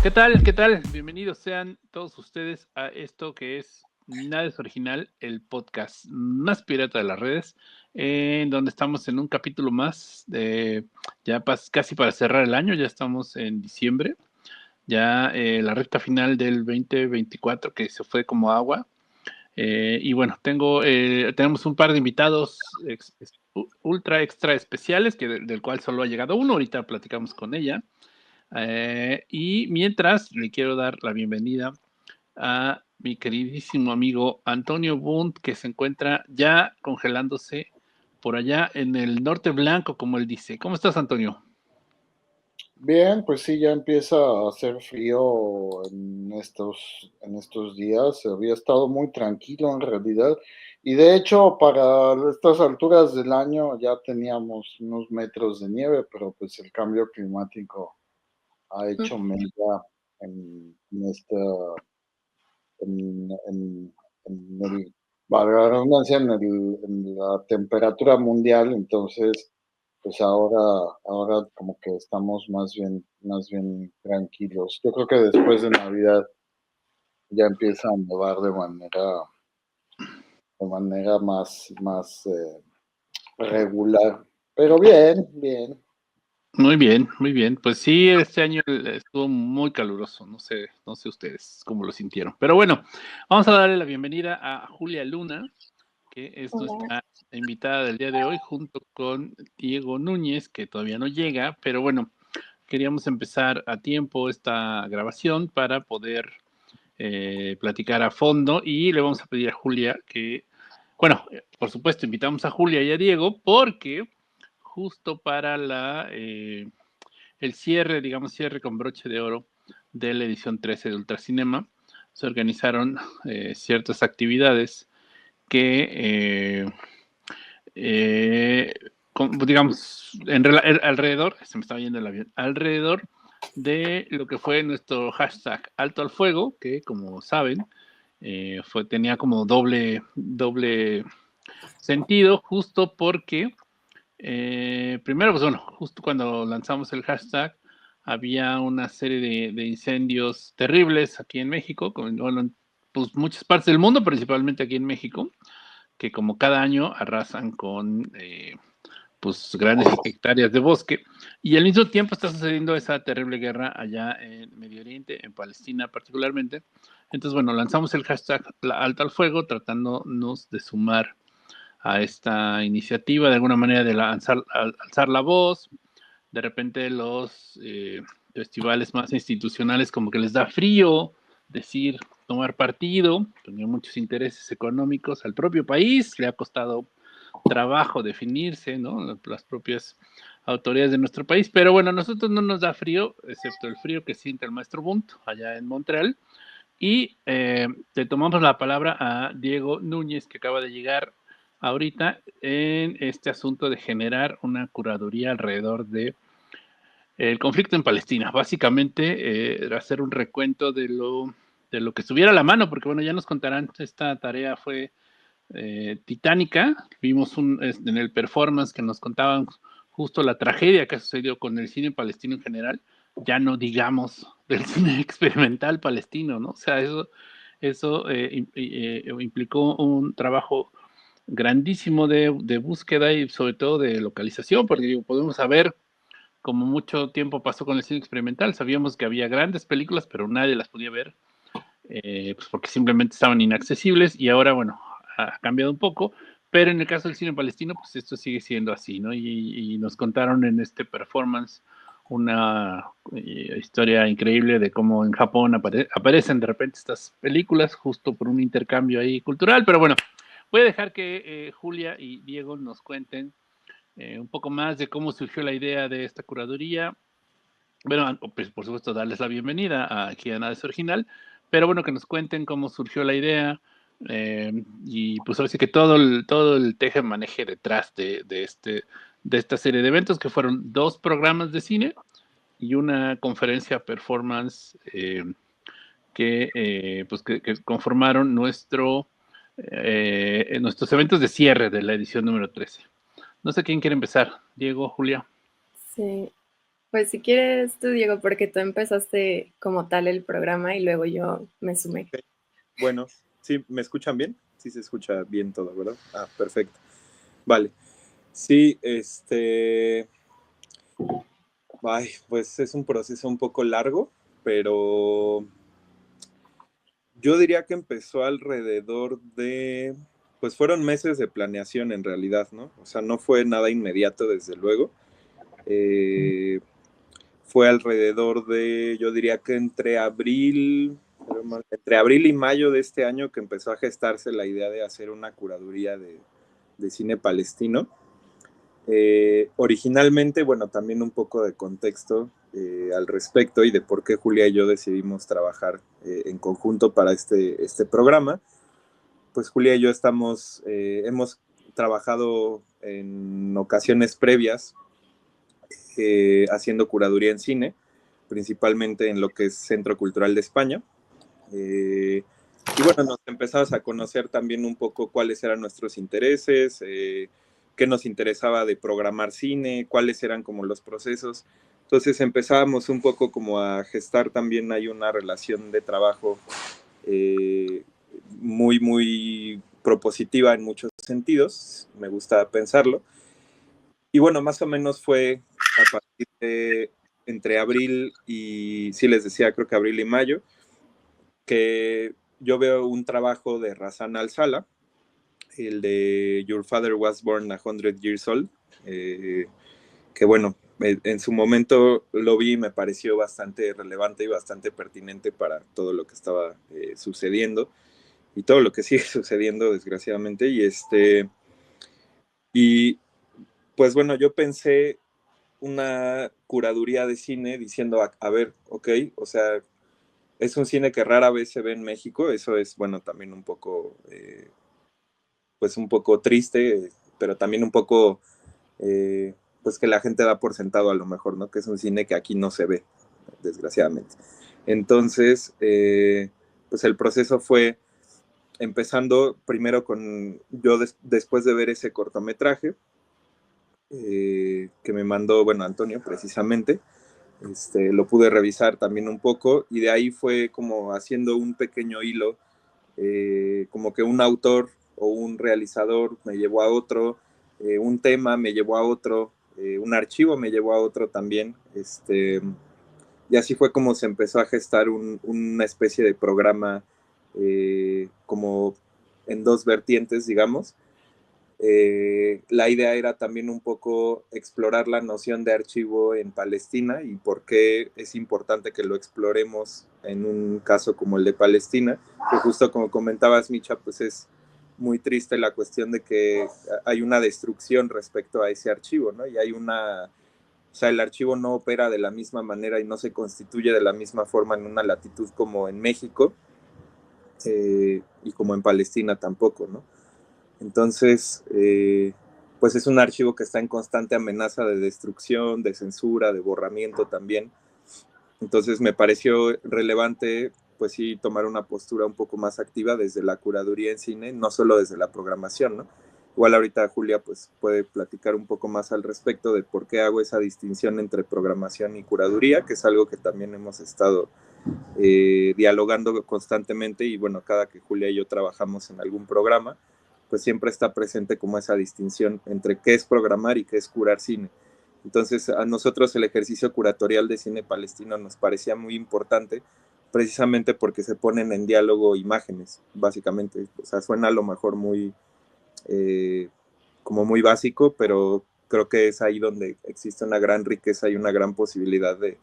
¿Qué tal? ¿Qué tal? Bienvenidos sean todos ustedes a esto que es Nada es Original, el podcast más pirata de las redes, en donde estamos en un capítulo más, ya casi para cerrar el año, ya estamos en diciembre, ya la recta final del 2024 que se fue como agua. Y bueno, tenemos un par de invitados ultra extra especiales, del cual solo ha llegado uno, ahorita platicamos con ella. Y mientras le quiero dar la bienvenida a mi queridísimo amigo Antonio Bund, que se encuentra ya congelándose por allá en el norte blanco, como él dice. ¿Cómo estás, Antonio? Bien, pues sí, ya empieza a hacer frío en estos días. Había estado muy tranquilo en realidad. Y de hecho, para estas alturas del año ya teníamos unos metros de nieve, pero pues el cambio climático ha hecho mella en esta, en el, valga la redundancia, en la temperatura mundial. Entonces, pues ahora como que estamos más bien tranquilos. Yo creo que después de Navidad ya empieza a nevar de manera más regular. Pero bien, bien. Muy bien, muy bien. Pues sí, este año estuvo muy caluroso. No sé ustedes cómo lo sintieron. Pero bueno, vamos a darle la bienvenida a Julia Luna, que es Hola. nuestra invitada del día de hoy, junto con Diego Núñez, que todavía no llega, pero bueno, queríamos empezar a tiempo esta grabación para poder platicar a fondo y le vamos a pedir a Julia que, bueno, por supuesto invitamos a Julia y a Diego porque justo para el cierre, digamos cierre con broche de oro de la edición 13 de Ultracinema, se organizaron ciertas actividades que eh, digamos, alrededor, se me estaba yendo el avión, alrededor de lo que fue nuestro hashtag Alto al Fuego, que como saben, tenía como doble sentido, justo porque, primero, pues bueno, justo cuando lanzamos el hashtag, había una serie de incendios terribles aquí en México, bueno, en pues, muchas partes del mundo, principalmente aquí en México, que como cada año arrasan con pues grandes hectáreas de bosque, y al mismo tiempo está sucediendo esa terrible guerra allá en Medio Oriente, en Palestina particularmente. Entonces, bueno, lanzamos el hashtag Alto al Fuego, tratándonos de sumar a esta iniciativa, de alguna manera de alzar la voz. De repente los festivales más institucionales como que les da frío decir, tomar partido, tenían muchos intereses económicos al propio país, le ha costado trabajo definirse, ¿no? Las propias autoridades de nuestro país, pero bueno, a nosotros no nos da frío, excepto el frío que siente el maestro Bunt allá en Montreal, y le tomamos la palabra a Diego Núñez, que acaba de llegar ahorita en este asunto de generar una curaduría alrededor de el conflicto en Palestina. Básicamente, hacer un recuento de lo que estuviera a la mano, porque bueno, ya nos contarán, esta tarea fue titánica. Vimos en el performance que nos contaban justo la tragedia que sucedió con el cine palestino en general, ya no digamos del cine experimental palestino, ¿no? O sea, eso implicó un trabajo grandísimo de búsqueda y sobre todo de localización, porque digo, podemos saber, como mucho tiempo pasó con el cine experimental, sabíamos que había grandes películas, pero nadie las podía ver, pues porque simplemente estaban inaccesibles, y ahora, bueno, ha cambiado un poco, pero en el caso del cine palestino, pues esto sigue siendo así, ¿no? Y nos contaron en este performance una historia increíble de cómo en Japón aparecen de repente estas películas justo por un intercambio ahí cultural, pero bueno, voy a dejar que Julia y Diego nos cuenten un poco más de cómo surgió la idea de esta curaduría. Bueno, pues por supuesto darles la bienvenida aquí a Nada es Original, pero bueno, que nos cuenten cómo surgió la idea, y pues ahora sí que todo el teje-maneje detrás de esta serie de eventos, que fueron 2 programas de cine y una conferencia performance, que conformaron nuestros eventos de cierre de la edición número 13. No sé quién quiere empezar, Diego, Julia. Sí. Pues si quieres tú, Diego, porque tú empezaste como tal el programa y luego yo me sumé. Okay. Bueno, ¿sí me escuchan bien? Sí se escucha bien todo, ¿verdad? Ah, perfecto. Vale. Sí, ay, pues es un proceso un poco largo, pero yo diría que empezó alrededor de, pues fueron meses de planeación en realidad, ¿no? O sea, no fue nada inmediato, desde luego. Eh, Fue alrededor de, yo diría que entre abril y mayo de este año que empezó a gestarse la idea de hacer una curaduría de cine palestino. Originalmente, bueno, también un poco de contexto al respecto y de por qué Julia y yo decidimos trabajar en conjunto para este programa. Pues Julia y yo hemos trabajado en ocasiones previas haciendo curaduría en cine, principalmente en lo que es Centro Cultural de España. Y bueno, nos empezamos a conocer también un poco cuáles eran nuestros intereses, qué nos interesaba de programar cine, cuáles eran como los procesos. Entonces empezábamos un poco como a gestar también hay una relación de trabajo eh, muy propositiva en muchos sentidos, me gusta pensarlo. Y bueno, más o menos fue a partir de entre abril y, sí les decía, creo que abril y mayo, que yo veo un trabajo de Razan Al-Sala, el de Your Father Was Born a Hundred Years Old, que bueno, en su momento lo vi y me pareció bastante relevante y bastante pertinente para todo lo que estaba sucediendo y todo lo que sigue sucediendo, desgraciadamente. Y pues bueno, yo pensé una curaduría de cine diciendo, a ver, ok, o sea, es un cine que rara vez se ve en México, eso es, bueno, también un poco, pues un poco triste, pero también un poco, pues que la gente da por sentado a lo mejor, ¿no? Que es un cine que aquí no se ve, desgraciadamente. Entonces, pues el proceso fue empezando primero con, yo después de ver ese cortometraje, que me mandó, bueno, Antonio, precisamente, lo pude revisar también un poco y de ahí fue como haciendo un pequeño hilo, como que un autor o un realizador me llevó a otro, un tema me llevó a otro, un archivo me llevó a otro también, y así fue como se empezó a gestar una especie de programa como en dos vertientes, digamos. La idea era también un poco explorar la noción de archivo en Palestina y por qué es importante que lo exploremos en un caso como el de Palestina, que justo como comentabas, Micha, pues es muy triste la cuestión de que hay una destrucción respecto a ese archivo, ¿no? Y hay o sea, el archivo no opera de la misma manera y no se constituye de la misma forma en una latitud como en México y como en Palestina tampoco, ¿no? Entonces, pues es un archivo que está en constante amenaza de destrucción, de censura, de borramiento también. Entonces me pareció relevante, pues sí, tomar una postura un poco más activa desde la curaduría en cine, no solo desde la programación, ¿no? Igual ahorita Julia pues puede platicar un poco más al respecto de por qué hago esa distinción entre programación y curaduría, que es algo que también hemos estado dialogando constantemente y bueno, cada que Julia y yo trabajamos en algún programa, pues siempre está presente como esa distinción entre qué es programar y qué es curar cine. Entonces a nosotros el ejercicio curatorial de cine palestino nos parecía muy importante precisamente porque se ponen en diálogo imágenes, básicamente. O sea, suena a lo mejor muy, como muy básico, pero creo que es ahí donde existe una gran riqueza y una gran posibilidad de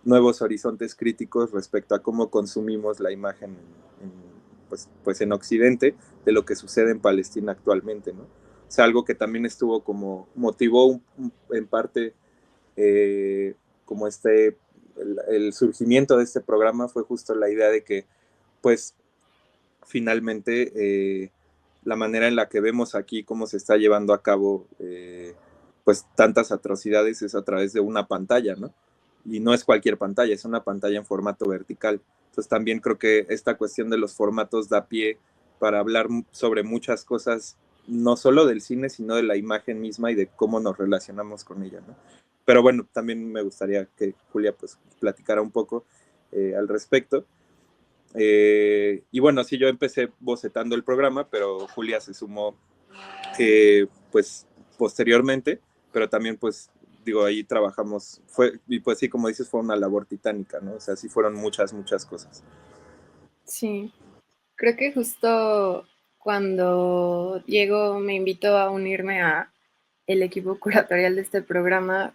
nuevos horizontes críticos respecto a cómo consumimos la imagen pues en Occidente de lo que sucede en Palestina actualmente, ¿no? O sea, algo que también estuvo como, motivó en parte como el surgimiento de este programa fue justo la idea de que, pues, finalmente, la manera en la que vemos aquí cómo se está llevando a cabo, pues, tantas atrocidades es a través de una pantalla, ¿no? Y no es cualquier pantalla, es una pantalla en formato vertical. Entonces también creo que esta cuestión de los formatos da pie para hablar sobre muchas cosas, no solo del cine, sino de la imagen misma y de cómo nos relacionamos con ella, ¿no? Pero bueno, también me gustaría que Julia pues platicara un poco al respecto. Y bueno, sí, yo empecé bocetando el programa, pero Julia se sumó pues posteriormente, pero también pues digo, ahí trabajamos, y pues sí, como dices, fue una labor titánica, ¿no? O sea, sí fueron muchas cosas. Sí, creo que justo cuando Diego me invitó a unirme a el equipo curatorial de este programa,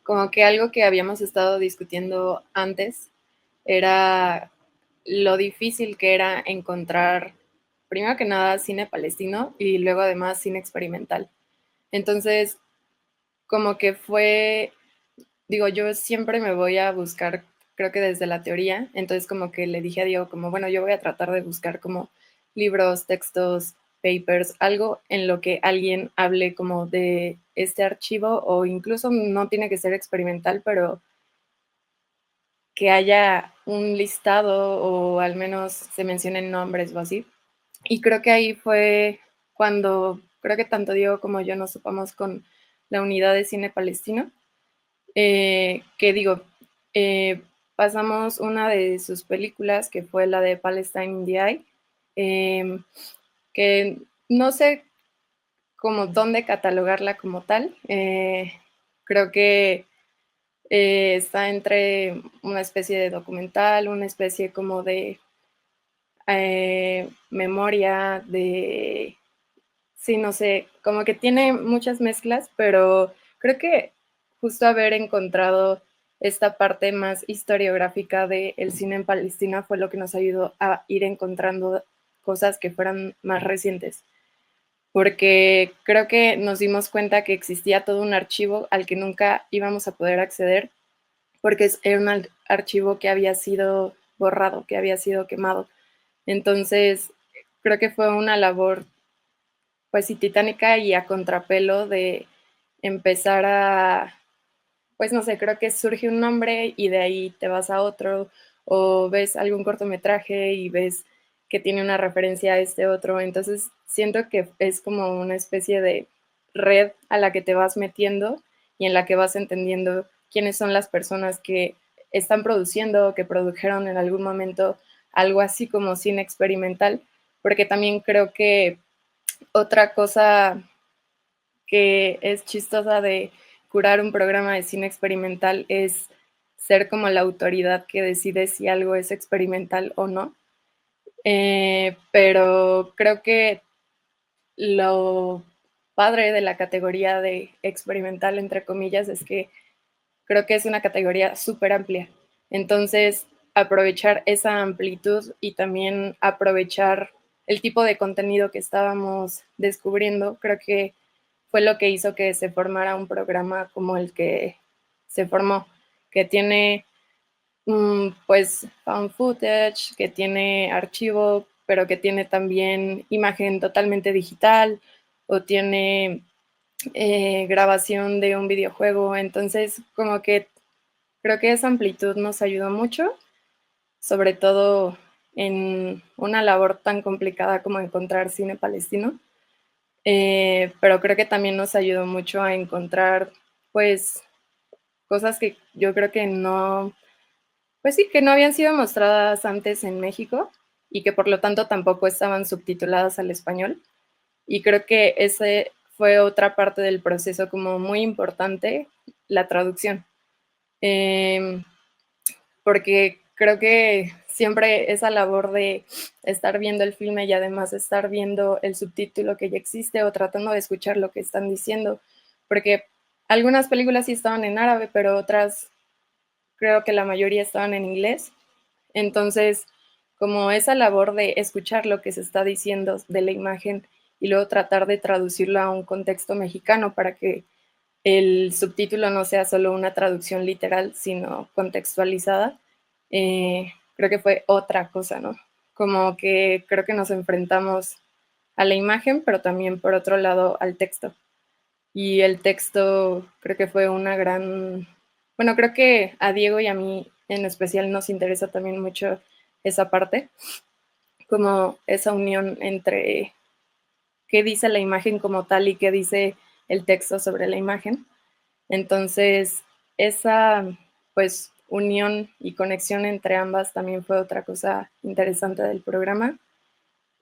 como que algo que habíamos estado discutiendo antes era lo difícil que era encontrar, primero que nada, cine palestino y luego además cine experimental. Entonces, como que fue, digo, yo siempre me voy a buscar, creo que desde la teoría, entonces como que le dije a Diego, como, bueno, yo voy a tratar de buscar como libros, textos, papers, algo en lo que alguien hable como de este archivo o incluso no tiene que ser experimental, pero que haya un listado o al menos se mencionen nombres o así. Y creo que ahí fue cuando creo que tanto Diego como yo nos ocupamos con la unidad de cine palestino, que digo, eh, pasamos una de sus películas, que fue la de Palestine in the Eye, que no sé como dónde catalogarla como tal. Creo que está entre una especie de documental, una especie como de memoria, de, sí, no sé, como que tiene muchas mezclas, pero creo que justo haber encontrado esta parte más historiográfica del cine en Palestina fue lo que nos ayudó a ir encontrando cosas que fueran más recientes, porque creo que nos dimos cuenta que existía todo un archivo al que nunca íbamos a poder acceder, porque era un archivo que había sido borrado, que había sido quemado. Entonces, creo que fue una labor, pues sí, titánica y a contrapelo de empezar a, pues no sé, creo que surge un nombre y de ahí te vas a otro, o ves algún cortometraje y ves que tiene una referencia a este otro. Entonces, siento que es como una especie de red a la que te vas metiendo y en la que vas entendiendo quiénes son las personas que están produciendo o que produjeron en algún momento algo así como cine experimental, porque también creo que otra cosa que es chistosa de curar un programa de cine experimental es ser como la autoridad que decide si algo es experimental o no. Pero creo que lo padre de la categoría de experimental, entre comillas, es que creo que es una categoría súper amplia. Entonces, aprovechar esa amplitud y también aprovechar el tipo de contenido que estábamos descubriendo, creo que fue lo que hizo que se formara un programa como el que se formó, que tiene pues found footage, que tiene archivo, pero que tiene también imagen totalmente digital o tiene grabación de un videojuego. Entonces, como que creo que esa amplitud nos ayudó mucho, sobre todo en una labor tan complicada como encontrar cine palestino. Pero creo que también nos ayudó mucho a encontrar, pues, cosas que yo creo que no, pues sí, que no habían sido mostradas antes en México y que por lo tanto tampoco estaban subtituladas al español. Y creo que ese fue otra parte del proceso como muy importante, la traducción. Eh, Porque creo que siempre esa labor de estar viendo el filme y además estar viendo el subtítulo que ya existe o tratando de escuchar lo que están diciendo, porque algunas películas sí estaban en árabe, pero otras creo que la mayoría estaban en inglés. Entonces, como esa labor de escuchar lo que se está diciendo de la imagen y luego tratar de traducirlo a un contexto mexicano para que el subtítulo no sea solo una traducción literal, sino contextualizada, creo que fue otra cosa, ¿no? Como que creo que nos enfrentamos a la imagen, pero también por otro lado al texto. Y el texto creo que fue una gran, bueno, creo que a Diego y a mí en especial nos interesa también mucho esa parte, como esa unión entre qué dice la imagen como tal y qué dice el texto sobre la imagen. Entonces, esa pues unión y conexión entre ambas también fue otra cosa interesante del programa.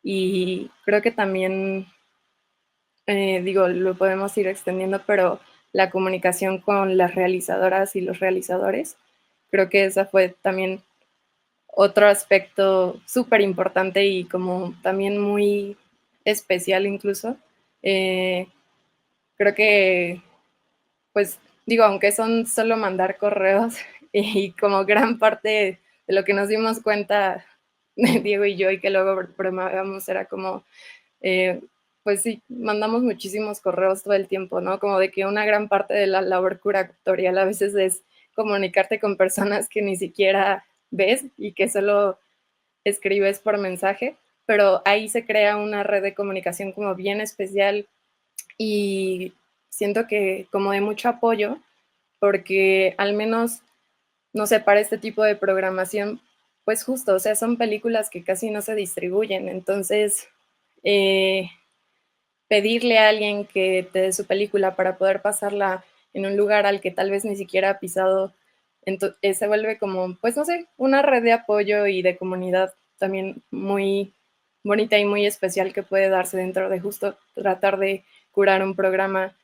Y creo que también, digo, lo podemos ir extendiendo, pero la comunicación con las realizadoras y los realizadores, creo que esa fue también otro aspecto súper importante y como también muy especial incluso. Creo que, pues digo, aunque son solo mandar correos y como gran parte de lo que nos dimos cuenta Diego y yo y que luego bromeábamos era como, eh, pues sí, mandamos muchísimos correos todo el tiempo, ¿no? Como de que una gran parte de la labor curatorial a veces es comunicarte con personas que ni siquiera ves y que solo escribes por mensaje, pero ahí se crea una red de comunicación como bien especial y siento que como de mucho apoyo, porque al menos, no sé, para este tipo de programación, pues justo, o sea, son películas que casi no se distribuyen, entonces pedirle a alguien que te dé su película para poder pasarla en un lugar al que tal vez ni siquiera ha pisado, se vuelve como, pues no sé, una red de apoyo y de comunidad también muy bonita y muy especial que puede darse dentro de justo tratar de curar un programa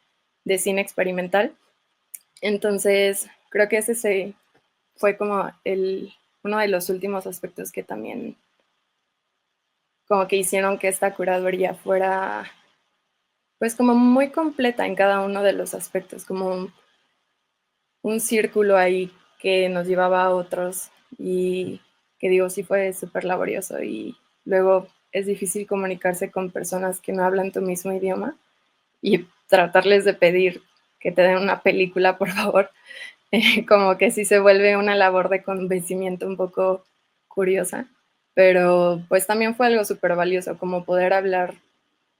de cine experimental. Entonces, creo que fue como uno de los últimos aspectos que también como que hicieron que esta curaduría fuera pues como muy completa en cada uno de los aspectos, como un círculo ahí que nos llevaba a otros y que digo, sí fue súper laborioso y luego es difícil comunicarse con personas que no hablan tu mismo idioma y tratarles de pedir que te den una película, por favor, como que sí se vuelve una labor de convencimiento un poco curiosa, pero pues también fue algo súper valioso, como poder hablar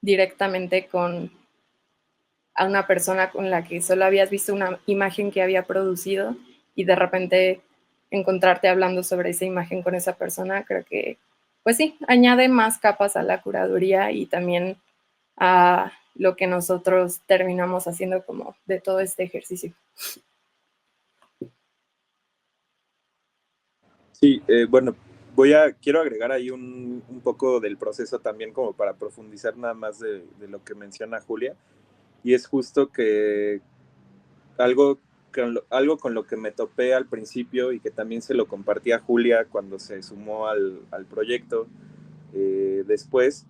directamente con a una persona con la que solo habías visto una imagen que había producido y de repente encontrarte hablando sobre esa imagen con esa persona, creo que, pues sí, añade más capas a la curaduría y también a lo que nosotros terminamos haciendo como de todo este ejercicio. Sí, bueno, quiero agregar ahí un poco del proceso también como para profundizar nada más de lo que menciona Julia. Y es justo que algo, algo con lo que me topé al principio y que también se lo compartí a Julia cuando se sumó al proyecto después,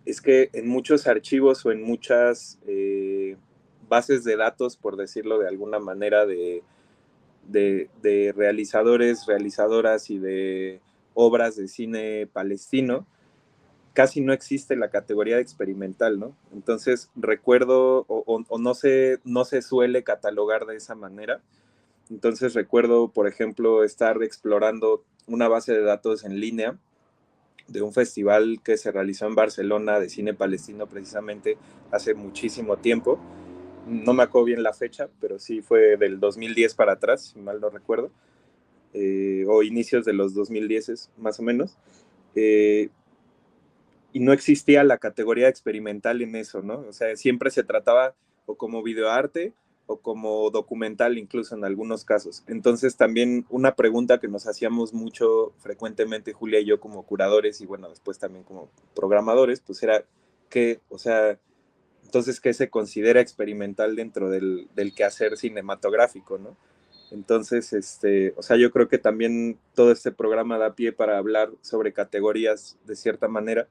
es que en muchos archivos o en muchas bases de datos, por decirlo de alguna manera, de realizadores, realizadoras y de obras de cine palestino, casi no existe la categoría de experimental, ¿no? Entonces recuerdo, o no se suele catalogar de esa manera. Entonces recuerdo, por ejemplo, estar explorando una base de datos en línea de un festival que se realizó en Barcelona de cine palestino precisamente hace muchísimo tiempo. No me acuerdo bien la fecha, pero sí fue del 2010 para atrás, si mal no recuerdo, o inicios de los 2010 más o menos. Y no existía la categoría experimental en eso, ¿no? O sea, siempre se trataba o como videoarte o como documental incluso en algunos casos. Entonces también una pregunta que nos hacíamos mucho frecuentemente Julia y yo como curadores y bueno, después también como programadores, pues era que, o sea, entonces, ¿qué se considera experimental dentro del quehacer cinematográfico, ¿no? Entonces, o sea, yo creo que también todo este programa da pie para hablar sobre categorías de cierta manera.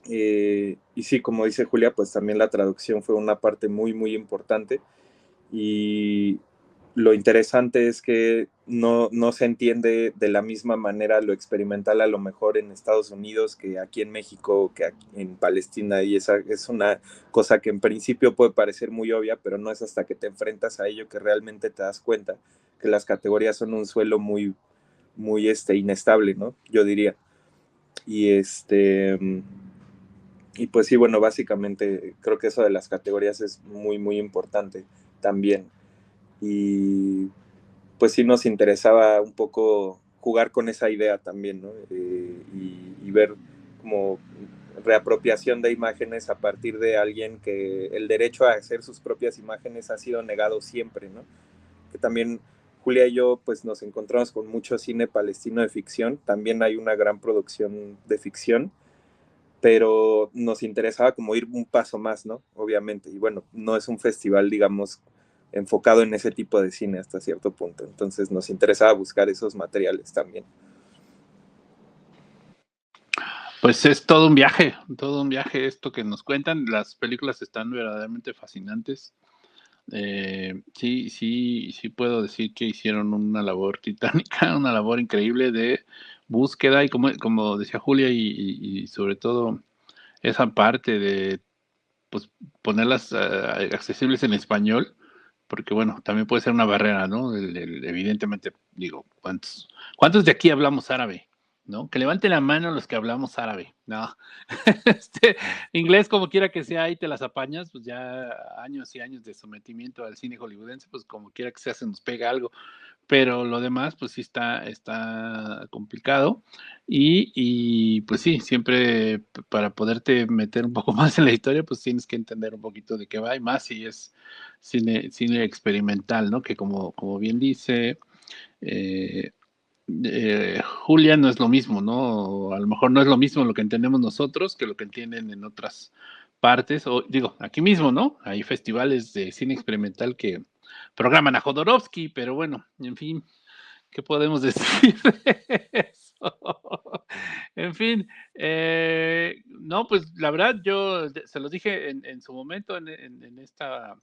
Y sí, como dice Julia, pues también la traducción fue una parte muy, muy importante. Y lo interesante es que no se entiende de la misma manera lo experimental a lo mejor en Estados Unidos que aquí en México, que aquí en Palestina. Y esa es una cosa que en principio puede parecer muy obvia, pero no es hasta que te enfrentas a ello que realmente te das cuenta que las categorías son un suelo muy, muy inestable, ¿no? Yo diría. Y y pues sí, bueno, básicamente creo que eso de las categorías es muy, muy importante también. Y pues sí nos interesaba un poco jugar con esa idea también, ¿no? Y ver como, reapropiación de imágenes a partir de alguien que el derecho a hacer sus propias imágenes ha sido negado siempre, ¿no? Que también Julia y yo pues nos encontramos con mucho cine palestino de ficción, también hay una gran producción de ficción, pero nos interesaba como ir un paso más, ¿no? Obviamente, y bueno, no es un festival, digamos, enfocado en ese tipo de cine hasta cierto punto, entonces nos interesaba buscar esos materiales también. Pues es todo un viaje esto que nos cuentan. Las películas están verdaderamente fascinantes. Sí puedo decir que hicieron una labor titánica, una labor increíble de búsqueda y como decía Julia y sobre todo esa parte de pues ponerlas accesibles en español, porque bueno, también puede ser una barrera, ¿no? Evidentemente, digo, ¿cuántos de aquí hablamos árabe? ¿No? Que levante la mano los que hablamos árabe, ¿no? Inglés como quiera que sea, ahí te las apañas, pues ya años y años de sometimiento al cine hollywoodense, pues como quiera que sea se nos pega algo, pero lo demás pues sí está complicado y pues sí, siempre para poderte meter un poco más en la historia pues tienes que entender un poquito de qué va y más si es cine experimental, ¿no? Que como bien dice Julia, no es lo mismo, ¿no? A lo mejor no es lo mismo lo que entendemos nosotros que lo que entienden en otras partes, o digo, aquí mismo, ¿no? Hay festivales de cine experimental que programan a Jodorowsky, pero bueno, en fin, ¿qué podemos decir de eso? En fin, no, pues la verdad yo se los dije en su momento en esta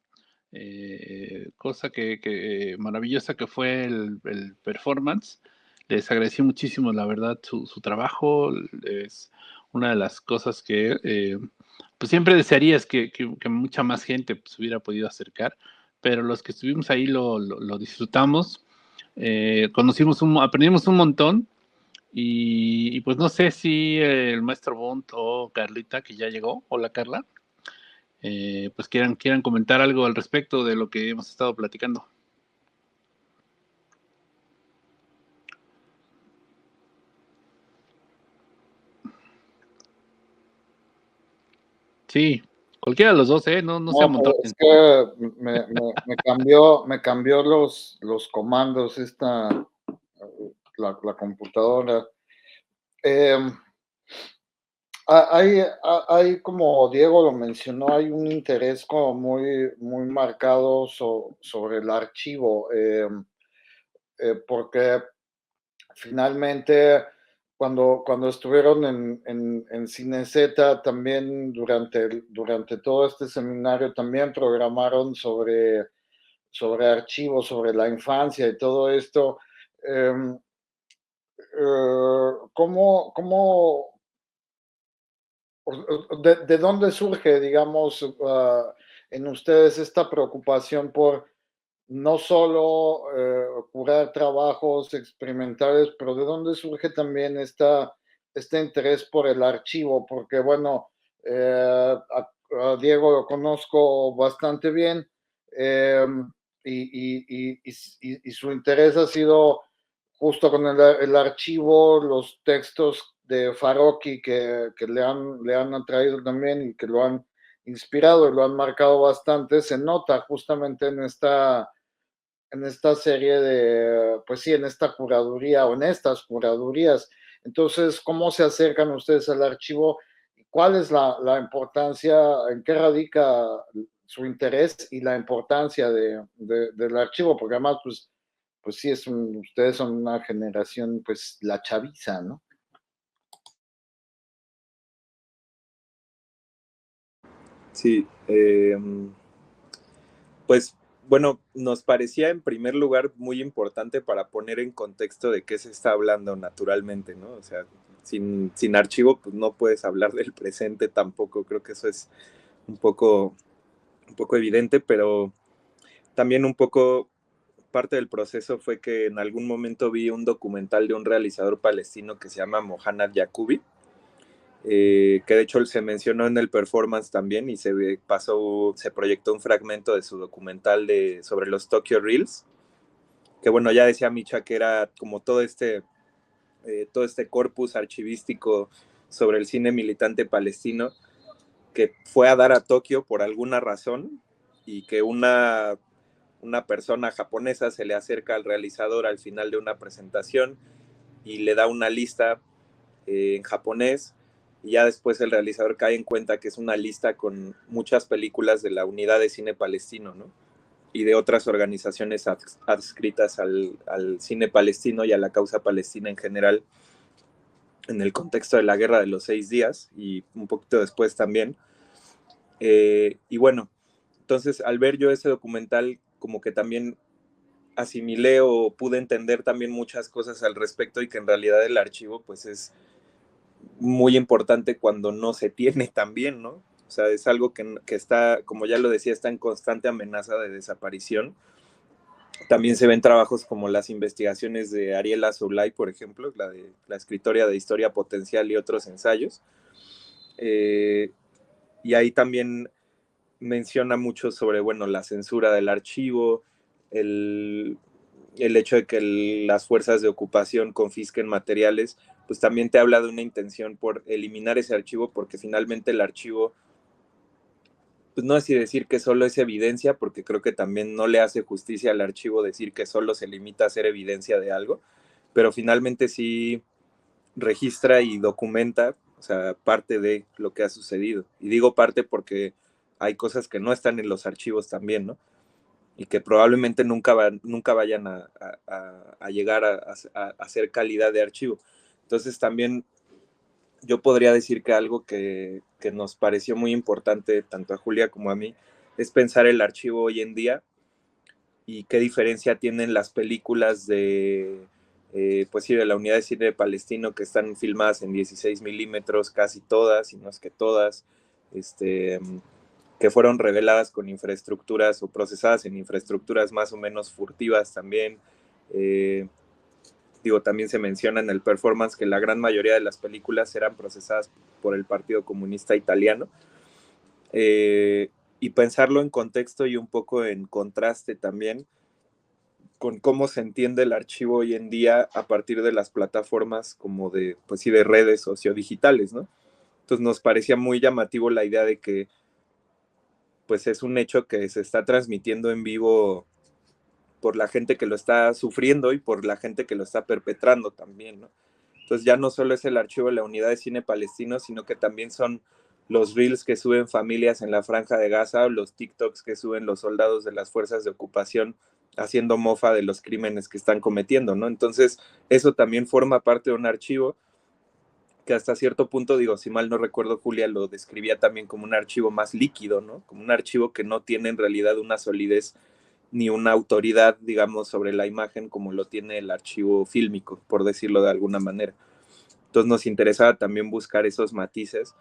cosa que maravillosa que fue el performance. Les agradecí muchísimo, la verdad, su trabajo. Es una de las cosas que pues siempre desearías que mucha más gente pues, hubiera podido acercar, pero los que estuvimos ahí lo disfrutamos. Aprendimos un montón y pues no sé si el maestro Bond o Carlita, que ya llegó, hola Carla, pues quieran comentar algo al respecto de lo que hemos estado platicando. Sí, cualquiera de los dos, no se No, pero amontonen. es que me cambió los comandos la computadora. Em, hay, como Diego lo mencionó, hay un interés como muy marcado sobre el archivo, porque finalmente cuando estuvieron en Cinezeta también durante todo este seminario también programaron sobre archivos, sobre la infancia y todo esto. Eh, ¿Cómo, de dónde surge, digamos, en ustedes esta preocupación por no solo curar trabajos experimentales, pero de dónde surge también este interés por el archivo? Porque, bueno, a Diego lo conozco bastante bien, eh, y su interés ha sido justo con el archivo, los textos de Farocki que le han atraído también y que lo han inspirado y lo han marcado bastante. Se nota justamente en esta serie de, pues sí, en esta curaduría o en estas curadurías. Entonces, ¿cómo se acercan ustedes al archivo? ¿Cuál es la importancia, en qué radica su interés y la importancia del archivo? Porque además, pues sí, ustedes son una generación, pues la chaviza, ¿no? Sí, pues bueno, nos parecía en primer lugar muy importante para poner en contexto de qué se está hablando naturalmente, ¿no? O sea, sin archivo pues no puedes hablar del presente tampoco, creo que eso es un poco evidente, pero también un poco parte del proceso fue que en algún momento vi un documental de un realizador palestino que se llama Mohanad Yacubi, que de hecho se mencionó en el performance también y se proyectó un fragmento de su documental sobre los Tokyo Reels, que bueno, ya decía Micha que era como todo este corpus archivístico sobre el cine militante palestino que fue a dar a Tokio por alguna razón y que una persona japonesa se le acerca al realizador al final de una presentación y le da una lista en japonés, y ya después el realizador cae en cuenta que es una lista con muchas películas de la Unidad de Cine Palestino, ¿no? Y de otras organizaciones adscritas al cine palestino y a la causa palestina en general, en el contexto de la Guerra de los 6 días y un poquito después también. Y bueno, entonces al ver yo ese documental, como que también asimilé o pude entender también muchas cosas al respecto, y que en realidad el archivo pues es muy importante cuando no se tiene también, ¿no? O sea, es algo que está, como ya lo decía, está en constante amenaza de desaparición. También se ven trabajos como las investigaciones de Ariela Soulay, por ejemplo, la escritora de Historia Potencial y otros ensayos. Y ahí también menciona mucho sobre, bueno, la censura del archivo, el hecho de que las fuerzas de ocupación confisquen materiales, pues también te habla de una intención por eliminar ese archivo, porque finalmente el archivo, pues no es decir que solo es evidencia, porque creo que también no le hace justicia al archivo decir que solo se limita a ser evidencia de algo, pero finalmente sí registra y documenta, o sea, parte de lo que ha sucedido. Y digo parte porque hay cosas que no están en los archivos también, ¿no? Y que probablemente nunca vayan a llegar a ser calidad de archivo. Entonces también yo podría decir que algo que nos pareció muy importante, tanto a Julia como a mí, es pensar el archivo hoy en día y qué diferencia tienen las películas pues sí, de la Unidad de Cine Palestino, que están filmadas en 16 milímetros, casi todas, y no es que todas, que fueron reveladas con infraestructuras o procesadas en infraestructuras más o menos furtivas también. También se menciona en el performance que la gran mayoría de las películas eran procesadas por el Partido Comunista Italiano. Y pensarlo en contexto y un poco en contraste también con cómo se entiende el archivo hoy en día a partir de las plataformas como pues sí, de redes sociodigitales, ¿no? Entonces nos parecía muy llamativo la idea de que pues es un hecho que se está transmitiendo en vivo por la gente que lo está sufriendo y por la gente que lo está perpetrando también, ¿no? Entonces ya no solo es el archivo de la Unidad de Cine Palestino, sino que también son los reels que suben familias en la Franja de Gaza, o los TikToks que suben los soldados de las fuerzas de ocupación haciendo mofa de los crímenes que están cometiendo, ¿no? Entonces eso también forma parte de un archivo que hasta cierto punto, digo, si mal no recuerdo, Julia lo describía también como un archivo más líquido, ¿no? Como un archivo que no tiene en realidad una solidez ni una autoridad, digamos, sobre la imagen como lo tiene el archivo fílmico, por decirlo de alguna manera. Entonces nos interesaba también buscar esos matices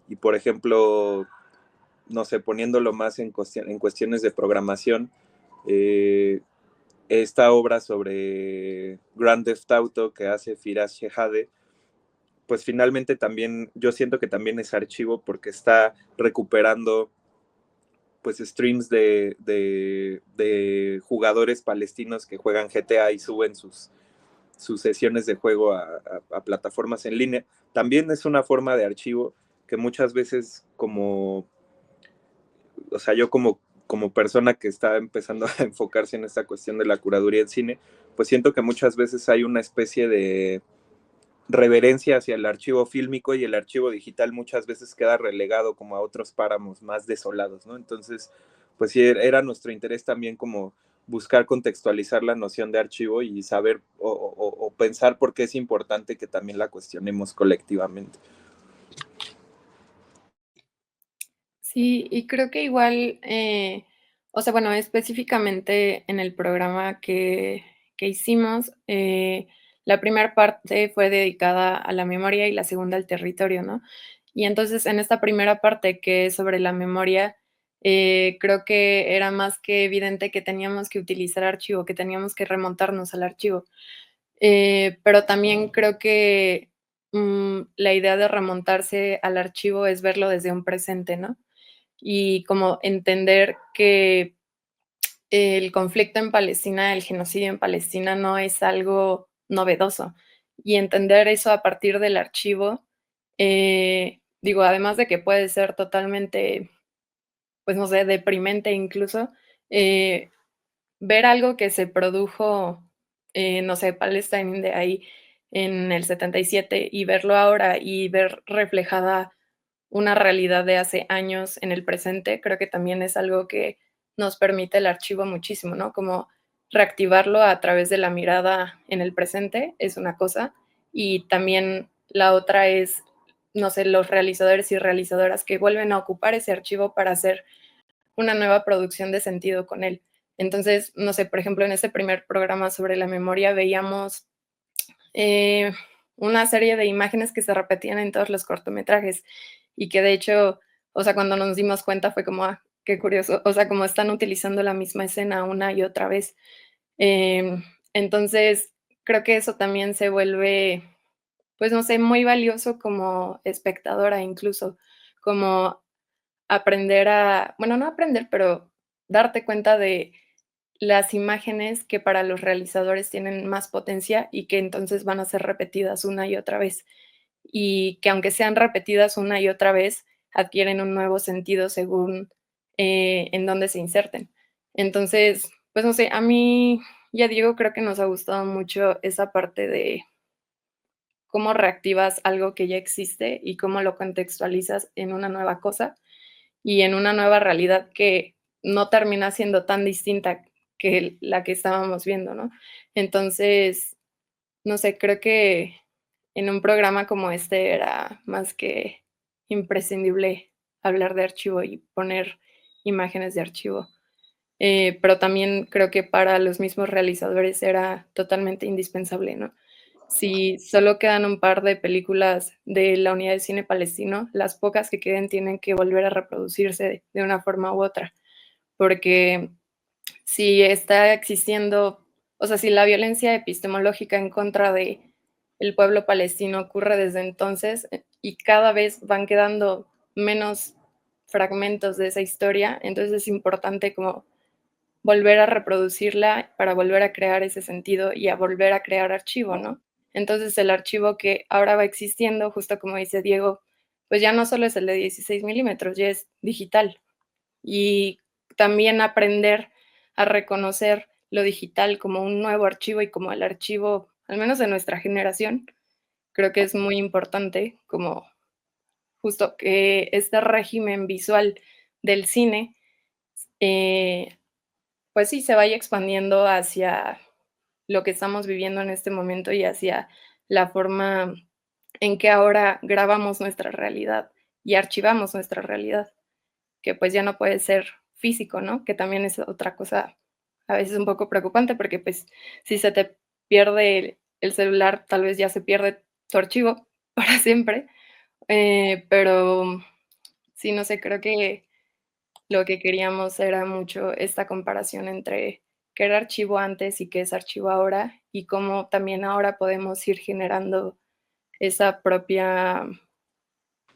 y, por ejemplo, no sé, poniéndolo más en cuestiones de programación, esta obra sobre Grand Theft Auto que hace Firas Shehadeh, pues finalmente también yo siento que también es archivo porque está recuperando pues streams de jugadores palestinos que juegan GTA y suben sus sesiones de juego a plataformas en línea. También es una forma de archivo que muchas veces o sea, yo como persona que está empezando a enfocarse en esta cuestión de la curaduría en cine, pues siento que muchas veces hay una especie de reverencia hacia el archivo fílmico y el archivo digital muchas veces queda relegado como a otros páramos más desolados, ¿no? Entonces, pues sí, era nuestro interés también como buscar contextualizar la noción de archivo y saber o pensar por qué es importante que también la cuestionemos colectivamente. Sí, y creo que igual, o sea, bueno, específicamente en el programa que hicimos, la primera parte fue dedicada a la memoria y la segunda al territorio, ¿no? Y entonces en esta primera parte que es sobre la memoria, creo que era más que evidente que teníamos que utilizar archivo, que teníamos que remontarnos al archivo. Pero también creo que la idea de remontarse al archivo es verlo desde un presente, ¿no? Y como entender que el conflicto en Palestina, el genocidio en Palestina no es algo novedoso. Y entender eso a partir del archivo Digo, además de que puede ser totalmente, pues no sé, deprimente incluso, ver algo que se produjo, no sé, Palestine de ahí en el 77 y verlo ahora y ver reflejada una realidad de hace años en el presente, creo que también es algo que nos permite el archivo muchísimo, ¿no? Como reactivarlo a través de la mirada en el presente es una cosa y también la otra es, no sé, los realizadores y realizadoras que vuelven a ocupar ese archivo para hacer una nueva producción de sentido con él. Entonces, no sé, por ejemplo, en ese primer programa sobre la memoria veíamos eh, una serie de imágenes que se repetían en todos los cortometrajes y que de hecho, o sea, cuando nos dimos cuenta fue como, ah, qué curioso, o sea, como están utilizando la misma escena una y otra vez. Entonces, creo que eso también se vuelve, pues no sé, muy valioso como espectadora incluso, como aprender a, bueno, no aprender, pero darte cuenta de las imágenes que para los realizadores tienen más potencia y que entonces van a ser repetidas una y otra vez. Y que aunque sean repetidas una y otra vez, adquieren un nuevo sentido según en dónde se inserten. Entonces, pues no sé, a mí, ya digo, creo que nos ha gustado mucho esa parte de cómo reactivas algo que ya existe y cómo lo contextualizas en una nueva cosa y en una nueva realidad que no termina siendo tan distinta que la que estábamos viendo, ¿no? Entonces, no sé, creo que en un programa como este era más que imprescindible hablar de archivo y poner imágenes de archivo. Pero también creo que para los mismos realizadores era totalmente indispensable, ¿no? Si solo quedan un par de películas de la Unidad de Cine Palestino, las pocas que queden tienen que volver a reproducirse de una forma u otra, porque si está existiendo, o sea, si la violencia epistemológica en contra de el pueblo palestino ocurre desde entonces y cada vez van quedando menos fragmentos de esa historia, entonces es importante como volver a reproducirla para volver a crear ese sentido y a volver a crear archivo, ¿no? Entonces el archivo que ahora va existiendo, justo como dice Diego, pues ya no solo es el de 16 milímetros, ya es digital. Y también aprender a reconocer lo digital como un nuevo archivo y como el archivo, al menos de nuestra generación, creo que es muy importante, como justo que este régimen visual del cine eh, pues sí, se vaya expandiendo hacia lo que estamos viviendo en este momento y hacia la forma en que ahora grabamos nuestra realidad y archivamos nuestra realidad, que pues ya no puede ser físico, ¿no? Que también es otra cosa a veces un poco preocupante porque pues si se te pierde el celular, tal vez ya se pierde tu archivo para siempre, pero sí, no sé, creo que lo que queríamos era mucho esta comparación entre qué era archivo antes y qué es archivo ahora, y cómo también ahora podemos ir generando esa propia,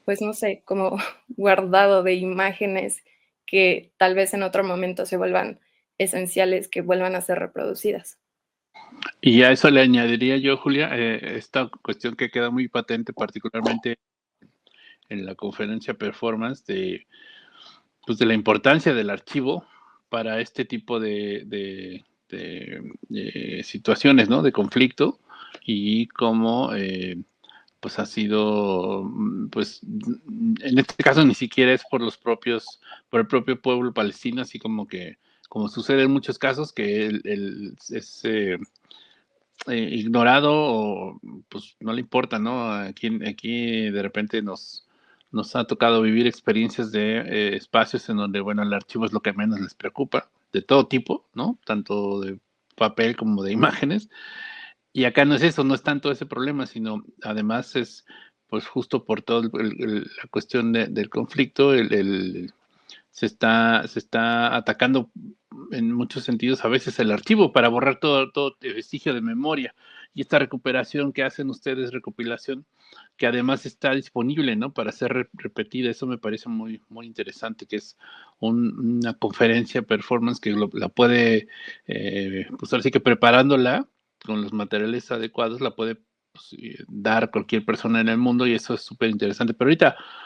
pues no sé, como guardado de imágenes que tal vez en otro momento se vuelvan esenciales, que vuelvan a ser reproducidas. Y a eso le añadiría yo, Julia, esta cuestión que queda muy patente, particularmente en la conferencia performance, pues de la importancia del archivo para este tipo de situaciones, ¿no? De conflicto y cómo pues ha sido, pues en este caso ni siquiera es por por el propio pueblo palestino, así como sucede en muchos casos, que es ignorado o pues no le importa, ¿no? Aquí de repente nos ha tocado vivir experiencias de espacios en donde, bueno, el archivo es lo que menos les preocupa, de todo tipo, ¿no? Tanto de papel como de imágenes. Y acá no es eso, no es tanto ese problema, sino además es, pues justo por toda la cuestión del conflicto, se está atacando en muchos sentidos a veces el archivo para borrar todo vestigio de memoria. Y esta recuperación que hacen ustedes, recopilación, que además está disponible, ¿no? Para ser repetida, eso me parece muy interesante, que es una conferencia performance que la puede, pues ahora sí que preparándola con los materiales adecuados, la puede pues, dar cualquier persona en el mundo, y eso es súper interesante. Pero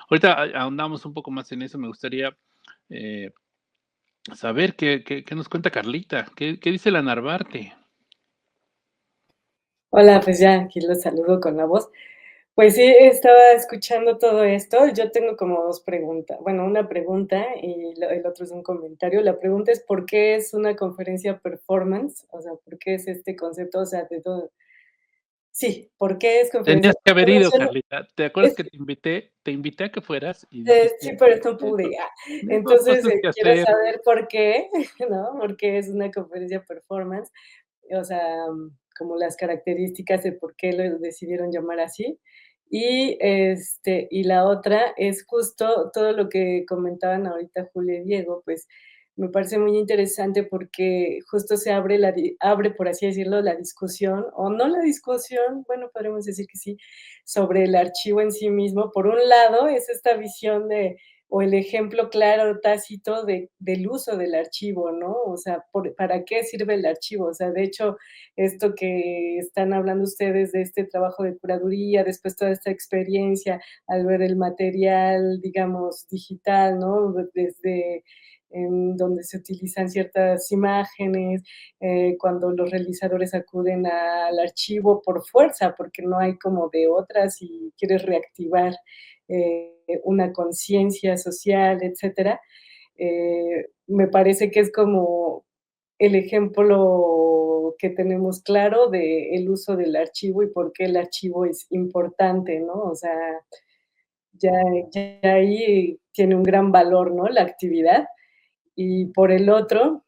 ahorita ahondamos un poco más en eso. Me gustaría saber qué nos cuenta Carlita, qué dice la Narvarte. Hola, pues ya aquí los saludo con la voz. Pues sí, estaba escuchando todo esto. Yo tengo como dos preguntas. Bueno, una pregunta y el otro es un comentario. La pregunta es, ¿por qué es una conferencia performance? O sea, ¿por qué es este concepto? O sea, de todo. Sí, ¿por qué es conferencia Tenías que haber performance? ido, Carlita. ¿Te acuerdas Es que te invité a que fueras y sí, dijiste, pero no pude. tengo Entonces, cosas que quiero hacer? saber por qué, ¿no? ¿Por qué es una conferencia performance? O sea, como las características de por qué lo decidieron llamar así. Y la otra es justo todo lo que comentaban ahorita Julia y Diego, pues me parece muy interesante porque justo se abre, por así decirlo, la discusión, o no la discusión, bueno, podríamos decir que sí, sobre el archivo en sí mismo. Por un lado, es esta visión o el ejemplo claro, tácito del uso del archivo, ¿no? O sea, ¿para qué sirve el archivo? O sea, de hecho, esto que están hablando ustedes de este trabajo de curaduría, después toda esta experiencia al ver el material, digamos, digital, ¿no? Desde en donde se utilizan ciertas imágenes, cuando los realizadores acuden al archivo por fuerza, porque no hay como de otras y quieres reactivar una conciencia social, etcétera. Me parece que es como el ejemplo que tenemos claro del uso del archivo y por qué el archivo es importante, ¿no? O sea, ya, ya ahí tiene un gran valor, ¿no? La actividad. Y por el otro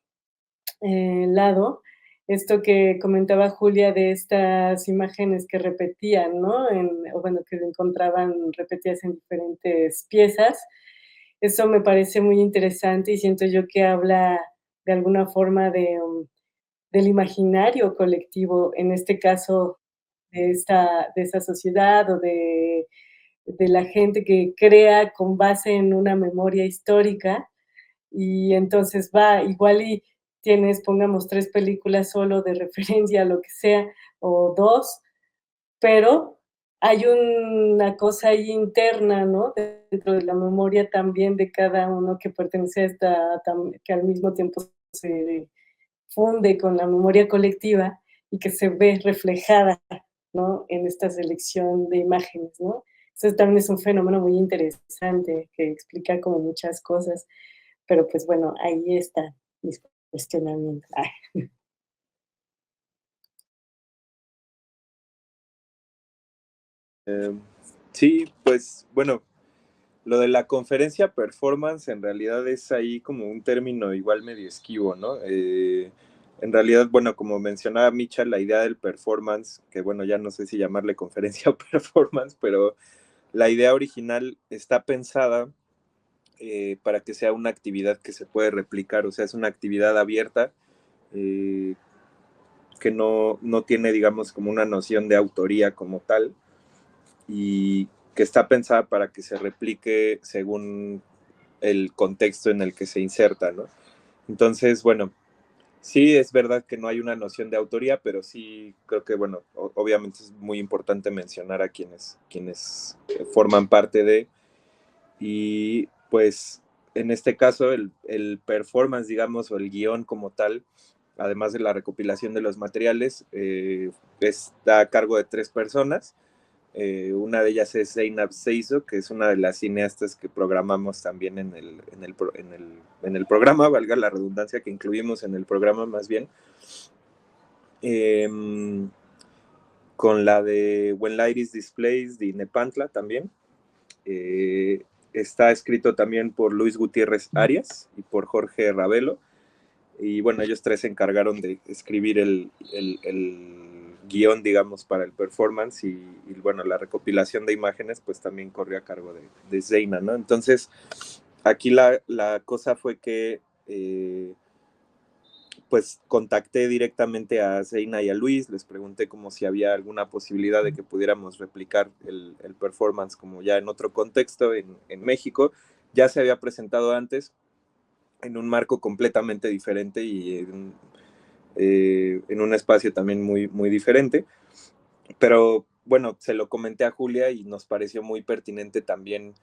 lado, esto que comentaba Julia de estas imágenes que repetían, ¿no? O bueno, que encontraban repetidas en diferentes piezas. Eso me parece muy interesante y siento yo que habla de alguna forma del imaginario colectivo, en este caso de esa sociedad o de la gente que crea con base en una memoria histórica y entonces va, igual y tienes, pongamos, 3 películas solo de referencia a lo que sea, o 2, pero hay una cosa ahí interna, ¿no? Dentro de la memoria también de cada uno que pertenece a que al mismo tiempo se funde con la memoria colectiva y que se ve reflejada, ¿no? En esta selección de imágenes, ¿no? Eso también es un fenómeno muy interesante que explica como muchas cosas. Pero pues bueno, ahí está mis cuestionamientos. Sí, pues bueno, lo de la conferencia performance en realidad es ahí como un término igual medio esquivo, ¿no? En realidad, bueno, como mencionaba Micha, la idea del performance, que bueno, ya no sé si llamarle conferencia o performance, pero la idea original está pensada para que sea una actividad que se puede replicar, o sea, es una actividad abierta eh, que no tiene, digamos, como una noción de autoría como tal y que está pensada para que se replique según el contexto en el que se inserta, ¿no? Entonces, bueno, sí es verdad que no hay una noción de autoría, pero sí creo que, bueno, obviamente es muy importante mencionar a quienes forman parte de, y pues en este caso el performance, digamos, o el guión como tal, además de la recopilación de los materiales, está a cargo de 3 personas. Una de ellas es Zeynep Seizo, que es una de las cineastas que programamos también en el programa, valga la redundancia, que incluimos en el programa más bien. Eh, con la de When Light is Displaced de Nepantla también. Está escrito también por Luis Gutiérrez Arias y por Jorge Ravelo. Y bueno, ellos 3 se encargaron de escribir el guión, digamos, para el performance y bueno, la recopilación de imágenes pues también corrió a cargo de Zeina, ¿no? Entonces, aquí la cosa fue que pues contacté directamente a Zeina y a Luis, les pregunté como si había alguna posibilidad de que pudiéramos replicar el performance como ya en otro contexto en México. Ya se había presentado antes en un marco completamente diferente y en un espacio también muy, muy diferente. Pero bueno, se lo comenté a Julia y nos pareció muy pertinente también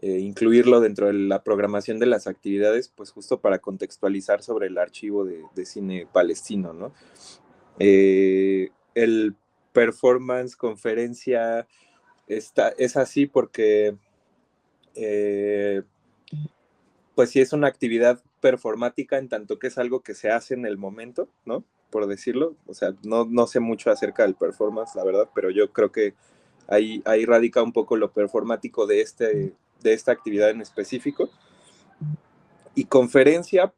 incluirlo dentro de la programación de las actividades, pues justo para contextualizar sobre el archivo de cine palestino, ¿no? El performance conferencia es así porque pues sí es una actividad performática en tanto que es algo que se hace en el momento, ¿no? Por decirlo, o sea, no sé mucho acerca del performance, la verdad, pero yo creo que ahí radica un poco lo performático de esta actividad en específico. Y conferencia,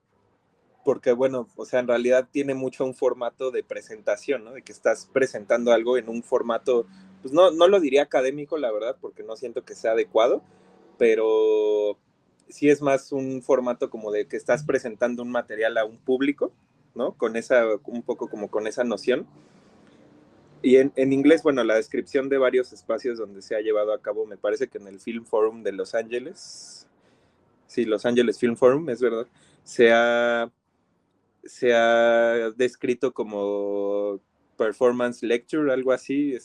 porque bueno, o sea, en realidad tiene mucho un formato de presentación, ¿no? De que estás presentando algo en un formato, pues no lo diría académico, la verdad, porque no siento que sea adecuado, pero sí es más un formato como de que estás presentando un material a un público, ¿no? Con esa, un poco como con esa noción. Y en inglés, bueno, la descripción de varios espacios donde se ha llevado a cabo, me parece que en el Film Forum de Los Ángeles, sí, Los Ángeles Film Forum, es verdad, se ha descrito como performance lecture, algo así,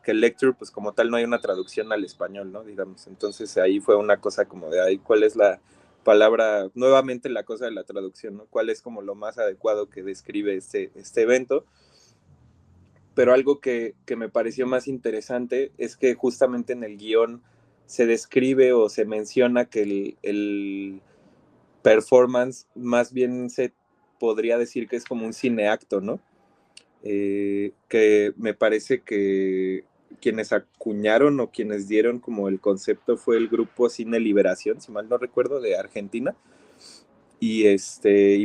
que lecture, pues como tal no hay una traducción al español, ¿no? Digamos, entonces ahí fue una cosa como de ahí, ¿cuál es la palabra? Nuevamente la cosa de la traducción, ¿no? ¿Cuál es como lo más adecuado que describe este evento? Pero algo que me pareció más interesante es que justamente en el guión se describe o se menciona que el performance más bien se podría decir que es como un cineacto, ¿no? Que me parece que quienes acuñaron o quienes dieron como el concepto fue el grupo Cine Liberación, si mal no recuerdo, de Argentina. Y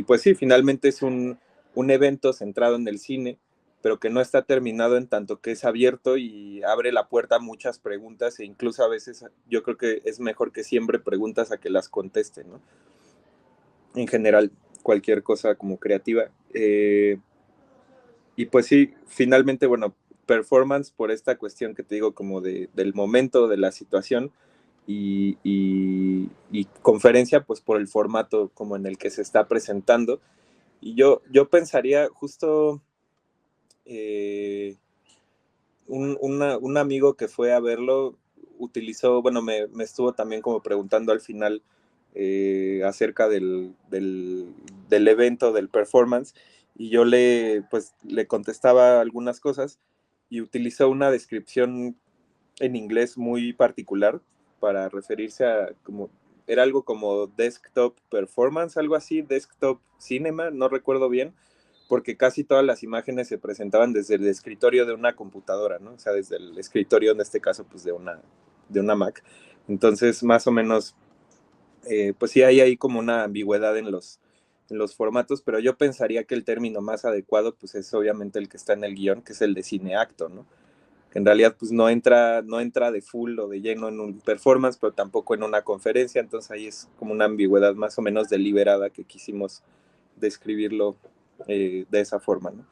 pues sí, finalmente es un evento centrado en el cine, pero que no está terminado en tanto que es abierto y abre la puerta a muchas preguntas e incluso a veces yo creo que es mejor que siempre preguntas a que las contesten, ¿no? En general, cualquier cosa como creativa. Y pues sí, finalmente, bueno, performance por esta cuestión que te digo como del momento, de la situación, y conferencia pues por el formato como en el que se está presentando. Y yo pensaría justo un amigo que fue a verlo utilizó, bueno, me estuvo también como preguntando al final acerca del evento, del performance, y yo pues, le contestaba algunas cosas y utilizó una descripción en inglés muy particular para referirse a como, era algo como desktop performance, algo así, desktop cinema, no recuerdo bien, porque casi todas las imágenes se presentaban desde el escritorio de una computadora, ¿no? O sea, desde el escritorio, en este caso, pues de una Mac. Entonces, más o menos, pues sí hay ahí como una ambigüedad en los formatos, pero yo pensaría que el término más adecuado, pues es obviamente el que está en el guión, que es el de cineacto, ¿no? Que en realidad pues no entra de full o de lleno en un performance, pero tampoco en una conferencia, entonces ahí es como una ambigüedad más o menos deliberada que quisimos describirlo de esa forma, ¿no?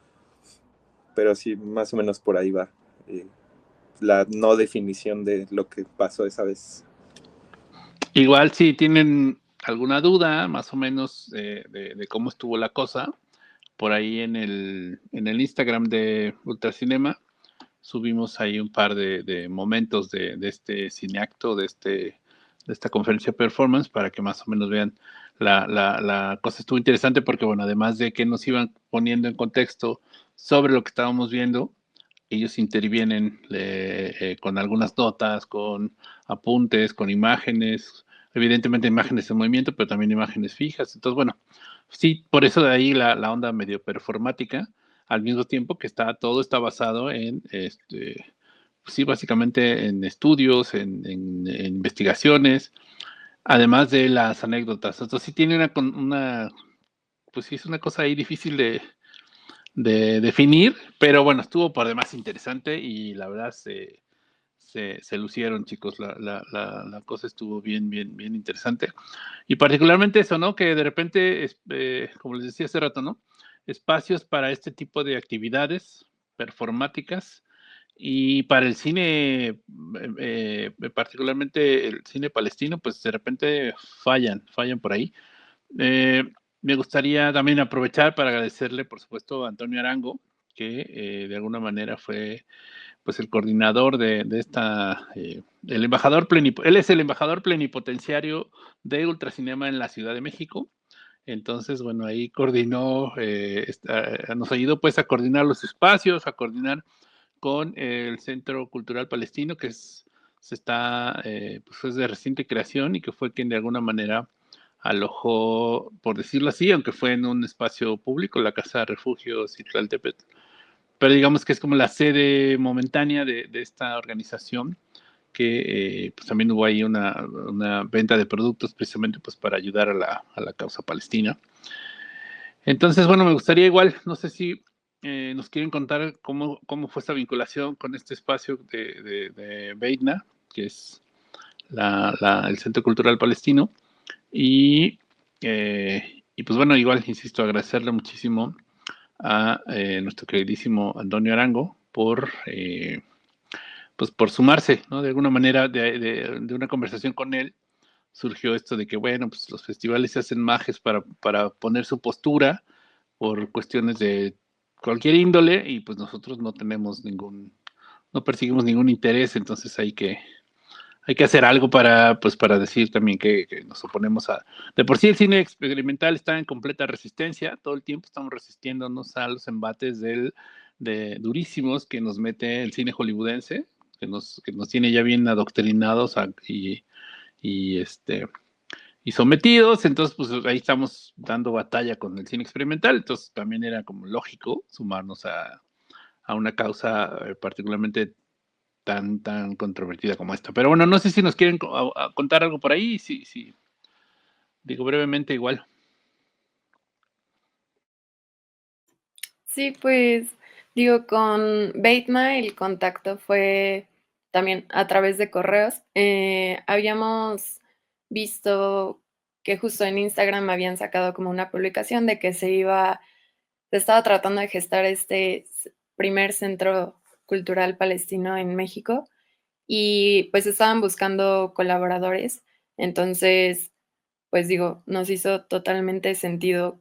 Pero sí, más o menos por ahí va la no definición de lo que pasó esa vez. Igual si tienen alguna duda más o menos de cómo estuvo la cosa, por ahí en el Instagram de Ultracinema subimos ahí un par de momentos de este cineacto, de esta conferencia performance, para que más o menos vean la cosa. Estuvo interesante porque, bueno, además de que nos iban poniendo en contexto sobre lo que estábamos viendo, ellos intervienen con algunas notas, con apuntes, con imágenes, evidentemente imágenes en movimiento, pero también imágenes fijas. Entonces, bueno, sí, por eso de ahí la onda medio performática, al mismo tiempo que todo está basado en, sí, básicamente en estudios, en investigaciones, además de las anécdotas. Entonces sí tiene pues sí, es una cosa ahí difícil de definir, pero bueno, estuvo por demás interesante y la verdad se lucieron, chicos. La cosa estuvo bien interesante. Y particularmente eso, ¿no? Que de repente, como les decía hace rato, ¿no? Espacios para este tipo de actividades performáticas y para el cine, particularmente el cine palestino, pues de repente fallan por ahí. Me gustaría también aprovechar para agradecerle, por supuesto, a Antonio Arango, que de alguna manera fue pues el coordinador de esta, el embajador él es el embajador plenipotenciario de Ultracinema en la Ciudad de México. Entonces, bueno, ahí coordinó, nos ayudó pues a coordinar los espacios, a coordinar con el Centro Cultural Palestino, que es de reciente creación y que fue quien de alguna manera alojó, por decirlo así, aunque fue en un espacio público, la Casa de Refugio Citlaltépetl. Pero digamos que es como la sede momentánea de esta organización, que pues también hubo ahí una venta de productos precisamente pues para ayudar a la causa palestina. Entonces, bueno, me gustaría igual, no sé si nos quieren contar cómo fue esta vinculación con este espacio de Beitna, que es el Centro Cultural Palestino. Y pues bueno, igual, insisto, agradecerle muchísimo a nuestro queridísimo Antonio Arango pues por sumarse, ¿no? De alguna manera, de una conversación con él, surgió esto de que, bueno, pues los festivales se hacen majes para poner su postura por cuestiones de cualquier índole y pues nosotros no perseguimos ningún interés, entonces hay que hacer algo para decir también que nos oponemos de por sí el cine experimental está en completa resistencia, todo el tiempo estamos resistiéndonos a los embates durísimos que nos mete el cine hollywoodense, que nos tiene ya bien adoctrinados y sometidos, entonces pues ahí estamos dando batalla con el cine experimental, entonces también era como lógico sumarnos a una causa particularmente tan controvertida como esta. Pero bueno, no sé si nos quieren contar algo por ahí, sí, digo brevemente igual. Sí, pues digo, con Beitma el contacto fue también a través de correos. Habíamos visto que justo en Instagram habían sacado como una publicación de que se estaba tratando de gestar este primer centro cultural palestino en México y pues estaban buscando colaboradores. Entonces, pues digo, nos hizo totalmente sentido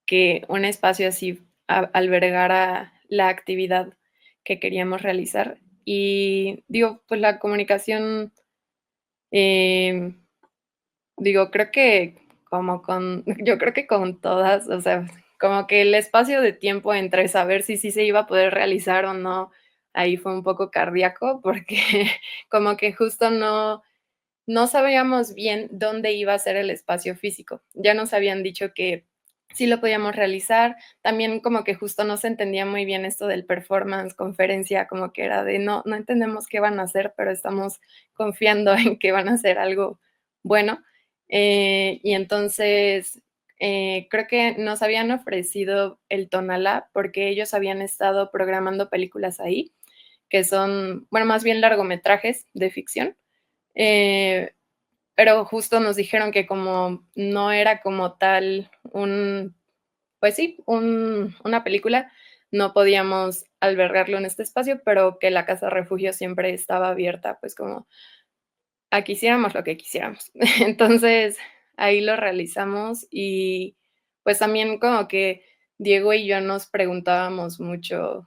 que un espacio así albergara la actividad que queríamos realizar. Y digo, pues la comunicación, eh, digo, creo que yo creo que con todas, o sea, como que el espacio de tiempo entre saber si sí se iba a poder realizar o no, ahí fue un poco cardíaco, porque como que justo no sabíamos bien dónde iba a ser el espacio físico. Ya nos habían dicho que sí lo podíamos realizar. También como que justo no se entendía muy bien esto del performance, conferencia, como que era de no entendemos qué van a hacer, pero estamos confiando en que van a hacer algo bueno. Y entonces creo que nos habían ofrecido el Tonalá porque ellos habían estado programando películas ahí, que son, bueno, más bien largometrajes de ficción. Eh, pero justo nos dijeron que como no era como tal pues sí, una película, no podíamos albergarlo en este espacio, pero que la casa refugio siempre estaba abierta, pues como a que hiciéramos lo que quisiéramos. Entonces, ahí lo realizamos y pues también como que Diego y yo nos preguntábamos mucho,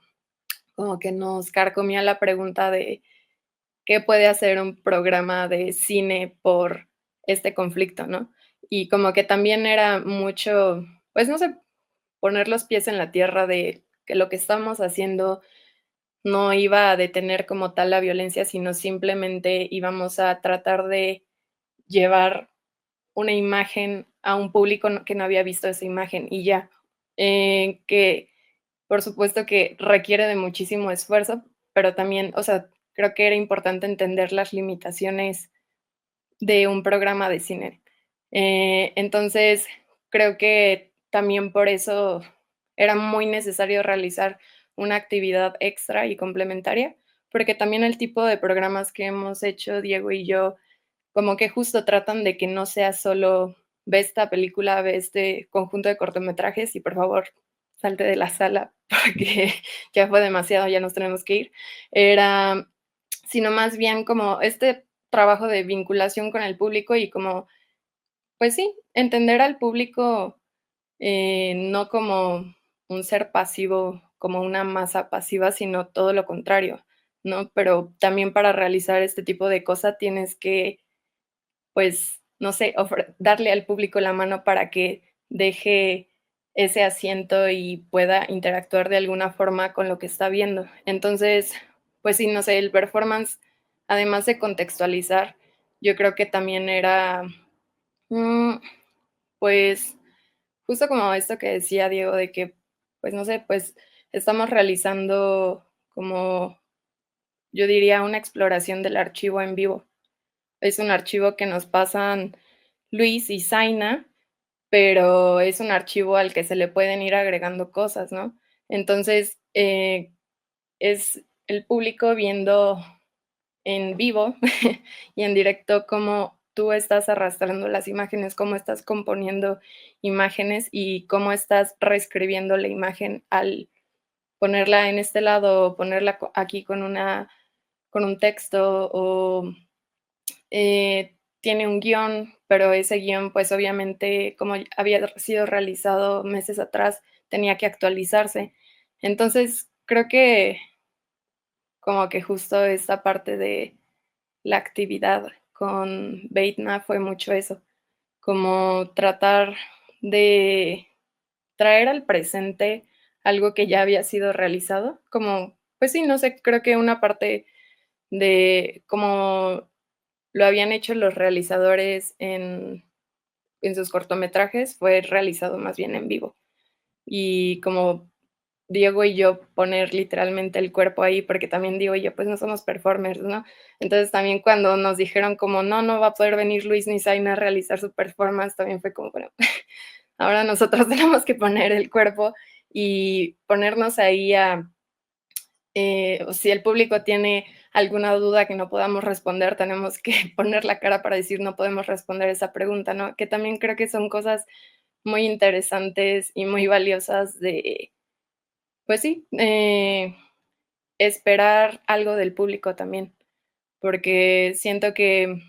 como que nos carcomía la pregunta de qué puede hacer un programa de cine por este conflicto, ¿no? Y como que también era mucho, pues no sé, poner los pies en la tierra de que lo que estamos haciendo no iba a detener como tal la violencia, sino simplemente íbamos a tratar de llevar una imagen a un público que no había visto esa imagen y ya. Que por supuesto que requiere de muchísimo esfuerzo, pero también, o sea, creo que era importante entender las limitaciones de un programa de cine. Entonces, creo que también por eso era muy necesario realizar una actividad extra y complementaria, porque también el tipo de programas que hemos hecho Diego y yo, como que justo tratan de que no sea solo ve esta película, ve este conjunto de cortometrajes y por favor salte de la sala porque ya fue demasiado, ya nos tenemos que ir. Era, sino más bien como este trabajo de vinculación con el público y como, pues sí, entender al público no como un ser pasivo, como una masa pasiva, sino todo lo contrario, ¿no? Pero también para realizar este tipo de cosas tienes que, pues, no sé, darle al público la mano para que deje ese asiento y pueda interactuar de alguna forma con lo que está viendo. Entonces, pues sí, no sé, el performance, además de contextualizar, yo creo que también era, mm, pues, justo como esto que decía Diego, de que, pues no sé, pues estamos realizando como, yo diría, una exploración del archivo en vivo. Es un archivo que nos pasan Luis y Zaina, pero es un archivo al que se le pueden ir agregando cosas, ¿no? Entonces, es el público viendo en vivo y en directo cómo tú estás arrastrando las imágenes, cómo estás componiendo imágenes y cómo estás reescribiendo la imagen al ponerla en este lado o ponerla aquí con un texto o tiene un guión, pero ese guión, pues obviamente, como había sido realizado meses atrás, tenía que actualizarse. Entonces, creo que como que justo esta parte de la actividad con Beitna fue mucho eso, como tratar de traer al presente algo que ya había sido realizado, como, pues sí, no sé, creo que una parte de cómo lo habían hecho los realizadores en sus cortometrajes, fue realizado más bien en vivo. Y como Diego y yo poner literalmente el cuerpo ahí, porque también Diego y yo pues no somos performers, ¿no? Entonces también cuando nos dijeron como no va a poder venir Luis ni Zaina a realizar su performance, también fue como, bueno, ahora nosotros tenemos que poner el cuerpo y ponernos ahí a, o si el público tiene alguna duda que no podamos responder, tenemos que poner la cara para decir no podemos responder esa pregunta, ¿no? Que también creo que son cosas muy interesantes y muy valiosas de, pues sí, esperar algo del público también, porque siento que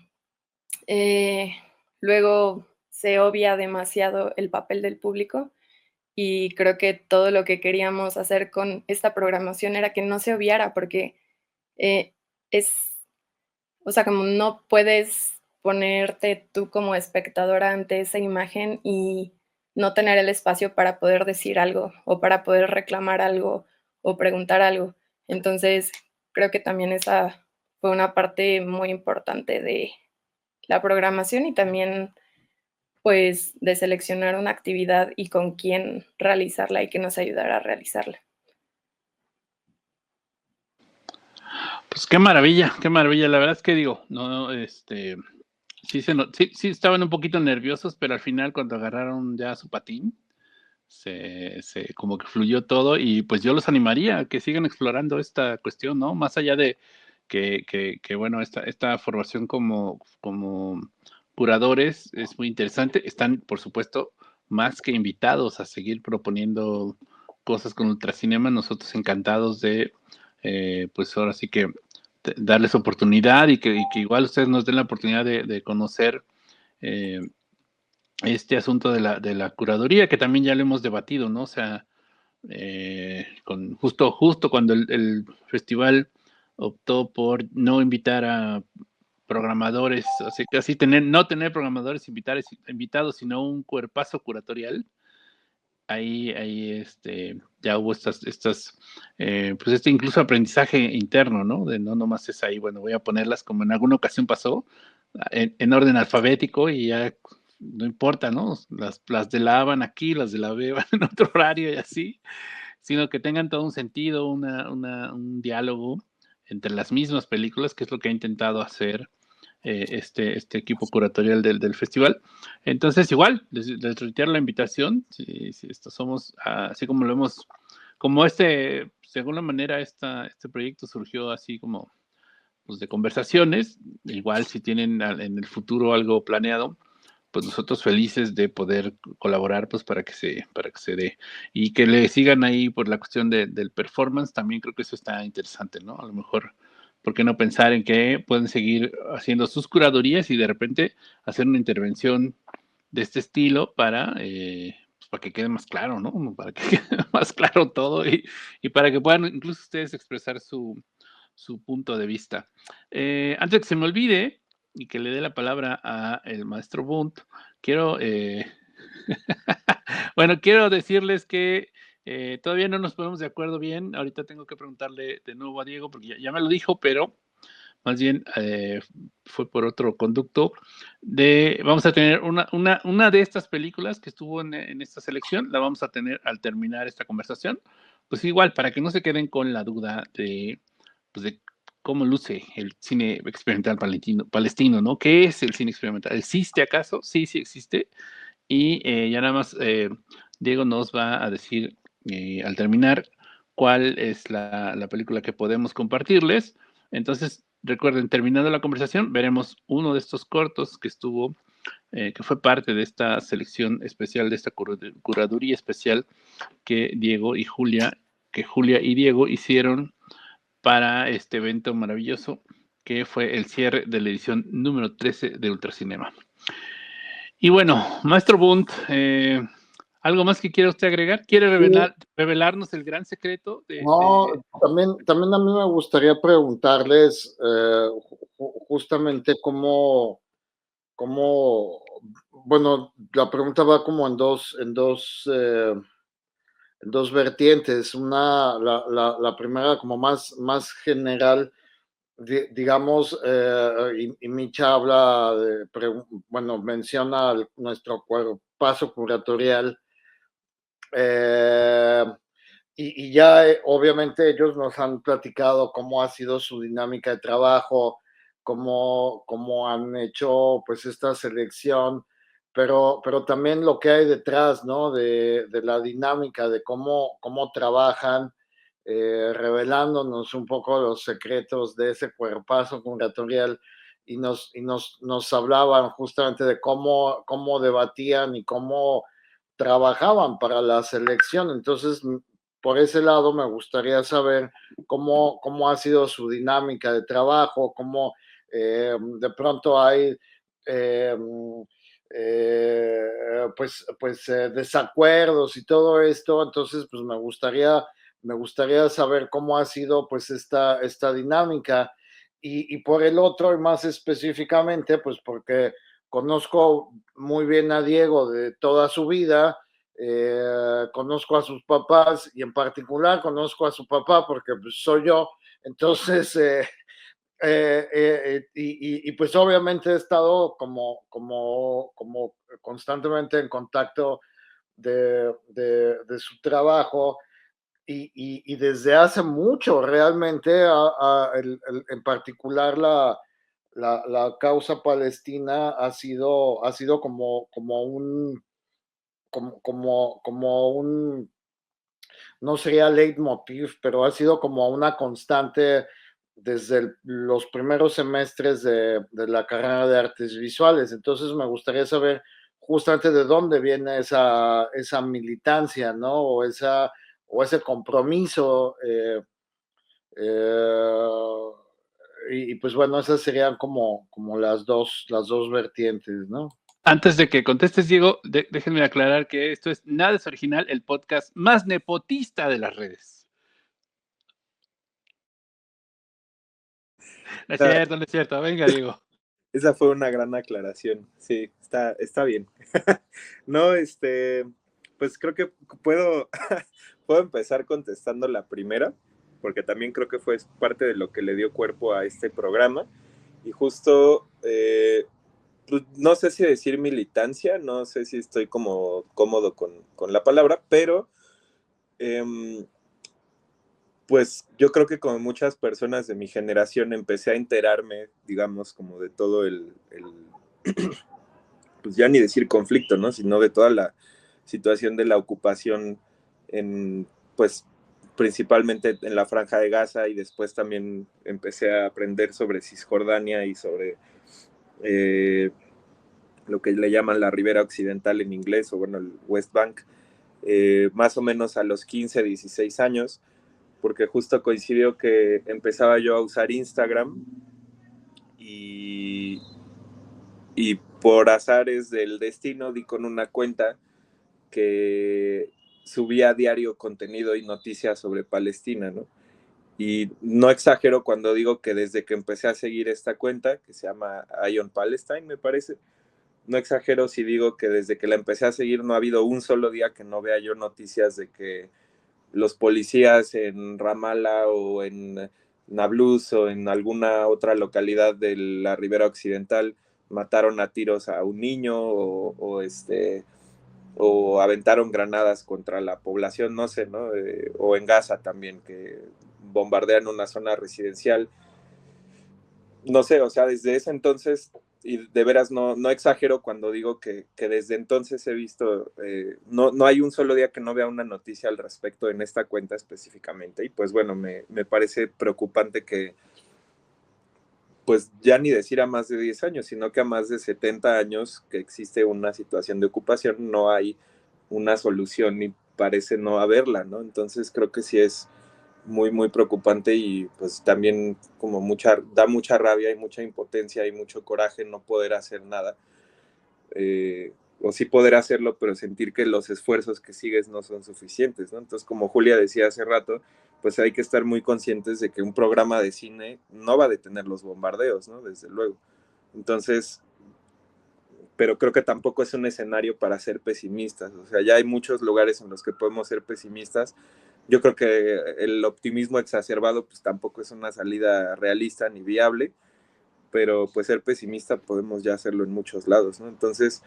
eh, luego se obvia demasiado el papel del público y creo que todo lo que queríamos hacer con esta programación era que no se obviara, porque eh, es, o sea, como no puedes ponerte tú como espectadora ante esa imagen y no tener el espacio para poder decir algo o para poder reclamar algo o preguntar algo. Entonces, creo que también esa fue una parte muy importante de la programación y también, pues, de seleccionar una actividad y con quién realizarla y que nos ayudara a realizarla. Pues qué maravilla, qué maravilla. La verdad es que digo, no, sí estaban un poquito nerviosos, pero al final cuando agarraron ya su patín, se como que fluyó todo y pues yo los animaría a que sigan explorando esta cuestión, ¿no? Más allá de que bueno, esta formación como curadores es muy interesante. Están, por supuesto, más que invitados a seguir proponiendo cosas con Ultracinema. Nosotros encantados de, pues ahora sí que darles oportunidad y que igual ustedes nos den la oportunidad de conocer eh, este asunto de la curaduría, que también ya lo hemos debatido, ¿no? O sea, justo cuando el festival optó por no invitar a programadores, o sea, casi no tener programadores invitados, sino un cuerpazo curatorial. Ahí ya hubo pues incluso aprendizaje interno, ¿no? De no nomás es ahí, bueno, voy a ponerlas como en alguna ocasión pasó, en orden alfabético y ya no importa, ¿no? Las de la A van aquí, las de la B van en otro horario y así, sino que tengan todo un sentido, un diálogo entre las mismas películas, que es lo que ha intentado hacer este equipo curatorial del festival. Entonces, igual, les reitero la invitación, si somos, así como lo hemos, como de alguna manera, este proyecto surgió así como pues, de conversaciones, igual si tienen en el futuro algo planeado, pues nosotros felices de poder colaborar pues para que se dé y que le sigan ahí por la cuestión del performance, también creo que eso está interesante, ¿no? A lo mejor, ¿por qué no pensar en que pueden seguir haciendo sus curadurías y de repente hacer una intervención de este estilo pues, para que quede más claro, ¿no? Para que quede más claro todo y para que puedan incluso ustedes expresar su punto de vista. Antes de que se me olvide y que le dé la palabra a el maestro Bunt, quiero, bueno, quiero decirles que todavía no nos ponemos de acuerdo bien. Ahorita tengo que preguntarle de nuevo a Diego porque ya me lo dijo, pero más bien fue por otro conducto. Vamos a tener una de estas películas que estuvo en esta selección, la vamos a tener al terminar esta conversación. Pues igual, para que no se queden con la duda pues de cómo luce el cine experimental palestino, ¿no? ¿Qué es el cine experimental? ¿Existe acaso? Sí, sí existe. Y ya nada más Diego nos va a decir al terminar cuál es la película que podemos compartirles. Entonces, recuerden, terminando la conversación, veremos uno de estos cortos que estuvo, que fue parte de esta selección especial, de esta curaduría especial que Julia y Diego hicieron para este evento maravilloso que fue el cierre de la edición número 13 de Ultracinema. Y bueno, Maestro Bunt, ¿algo más que quiera usted agregar? ¿Quiere revelarnos el gran secreto? No, también a mí me gustaría preguntarles justamente bueno, la pregunta va como en dos vertientes. La primera como más general, digamos, y Micha habla bueno, menciona nuestro paso curatorial. Y ya obviamente ellos nos han platicado cómo ha sido su dinámica de trabajo, cómo han hecho pues esta selección, pero también lo que hay detrás, ¿no? De la dinámica, de cómo trabajan, revelándonos un poco los secretos de ese cuerpazo curatorial y nos hablaban justamente de cómo debatían y cómo trabajaban para la selección. Entonces, por ese lado me gustaría saber cómo ha sido su dinámica de trabajo, cómo de pronto hay eh, desacuerdos y todo esto. Entonces, pues me gustaría saber cómo ha sido pues esta dinámica. Y por el otro, y más específicamente, pues porque conozco muy bien a Diego de toda su vida, conozco a sus papás y en particular conozco a su papá porque pues, soy yo. Entonces, y pues obviamente he estado como constantemente en contacto de su trabajo y desde hace mucho realmente, en particular la causa palestina ha sido como un, no sería leitmotiv, pero ha sido como una constante desde los primeros semestres de la carrera de artes visuales. Entonces me gustaría saber justamente de dónde viene esa militancia, ¿no? O ese compromiso. Y pues bueno, esas serían como las dos vertientes, ¿no? Antes de que contestes, Diego, déjenme aclarar que esto es Nada es Original, el podcast más nepotista de las redes. No es cierto, no es cierto. Venga, Diego. Esa fue una gran aclaración. Sí, está bien. No, pues creo que puedo empezar contestando la primera, porque también creo que fue parte de lo que le dio cuerpo a este programa. Y justo, pues, no sé si decir militancia, no sé si estoy como cómodo con la palabra, pero pues yo creo que como muchas personas de mi generación empecé a enterarme, digamos, como de todo pues ya ni decir conflicto, ¿no? Sino de toda la situación de la ocupación pues principalmente en la Franja de Gaza, y después también empecé a aprender sobre Cisjordania y sobre lo que le llaman la Ribera Occidental en inglés, o bueno, el West Bank, más o menos a los 15, 16 años, porque justo coincidió que empezaba yo a usar Instagram y por azares del destino di con una cuenta que subía a diario contenido y noticias sobre Palestina, ¿no? Y no exagero cuando digo que desde que empecé a seguir esta cuenta, que se llama Ion Palestine, me parece, no exagero si digo que desde que la empecé a seguir no ha habido un solo día que no vea yo noticias de que los policías en Ramallah o en Nablus o en alguna otra localidad de la Ribera Occidental mataron a tiros a un niño o aventaron granadas contra la población, no sé, ¿no? O en Gaza también, que bombardean una zona residencial. No sé, o sea, desde ese entonces, y de veras no exagero cuando digo que desde entonces he visto, no hay un solo día que no vea una noticia al respecto en esta cuenta específicamente. Y pues bueno, me parece preocupante que, pues ya ni decir a más de 10 años, sino que a más de 70 años que existe una situación de ocupación, no hay una solución ni parece no haberla, ¿no? Entonces creo que sí es muy, muy preocupante y pues también como da mucha rabia y mucha impotencia y mucho coraje no poder hacer nada. O sí poder hacerlo, pero sentir que los esfuerzos que sigues no son suficientes, ¿no? Entonces, como Julia decía hace rato, pues hay que estar muy conscientes de que un programa de cine no va a detener los bombardeos, ¿no? Desde luego. Entonces, pero creo que tampoco es un escenario para ser pesimistas. O sea, ya hay muchos lugares en los que podemos ser pesimistas. Yo creo que el optimismo exacerbado pues tampoco es una salida realista ni viable, pero pues ser pesimista podemos ya hacerlo en muchos lados, ¿no? Entonces,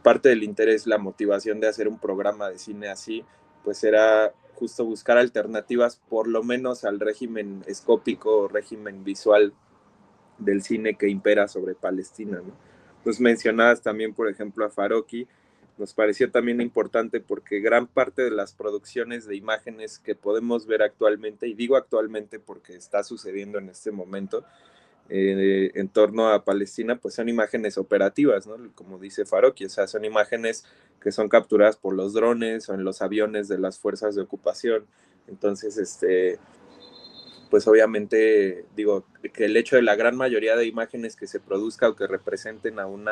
parte del interés, la motivación de hacer un programa de cine así, pues era justo buscar alternativas por lo menos al régimen escópico o régimen visual del cine que impera sobre Palestina, ¿no? Pues mencionabas también, por ejemplo, a Farocki, nos pareció también importante porque gran parte de las producciones de imágenes que podemos ver actualmente, y digo actualmente porque está sucediendo en este momento, en torno a Palestina, pues son imágenes operativas, ¿no? Como dice Farocki, o sea, son imágenes que son capturadas por los drones o en los aviones de las fuerzas de ocupación. Entonces, pues obviamente digo que el hecho de la gran mayoría de imágenes que se produzca o que representen a un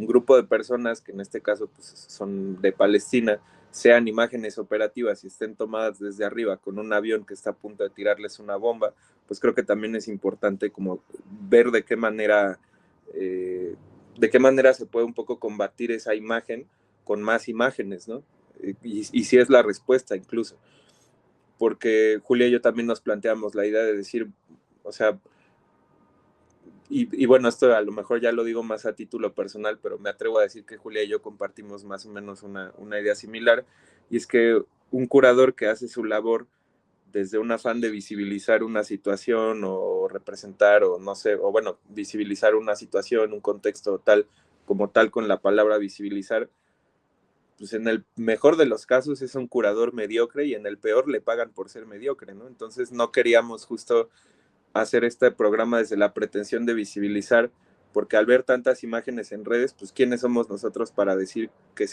grupo de personas que en este caso pues, son de Palestina, sean imágenes operativas y estén tomadas desde arriba con un avión que está a punto de tirarles una bomba, pues creo que también es importante como ver de qué manera se puede un poco combatir esa imagen con más imágenes, ¿no? Y si es la respuesta incluso, porque Julia y yo también nos planteamos la idea de decir, o sea, y bueno, esto a lo mejor ya lo digo más a título personal, pero me atrevo a decir que Julia y yo compartimos más o menos una idea similar, y es que un curador que hace su labor desde un afán de visibilizar una situación o representar o no sé, o bueno, visibilizar una situación, un contexto tal como tal con la palabra visibilizar, pues en el mejor de los casos es un curador mediocre y en el peor le pagan por ser mediocre, ¿no? Entonces no queríamos justo hacer este programa desde la pretensión de visibilizar, porque al ver tantas imágenes en redes, pues quiénes somos nosotros para decir que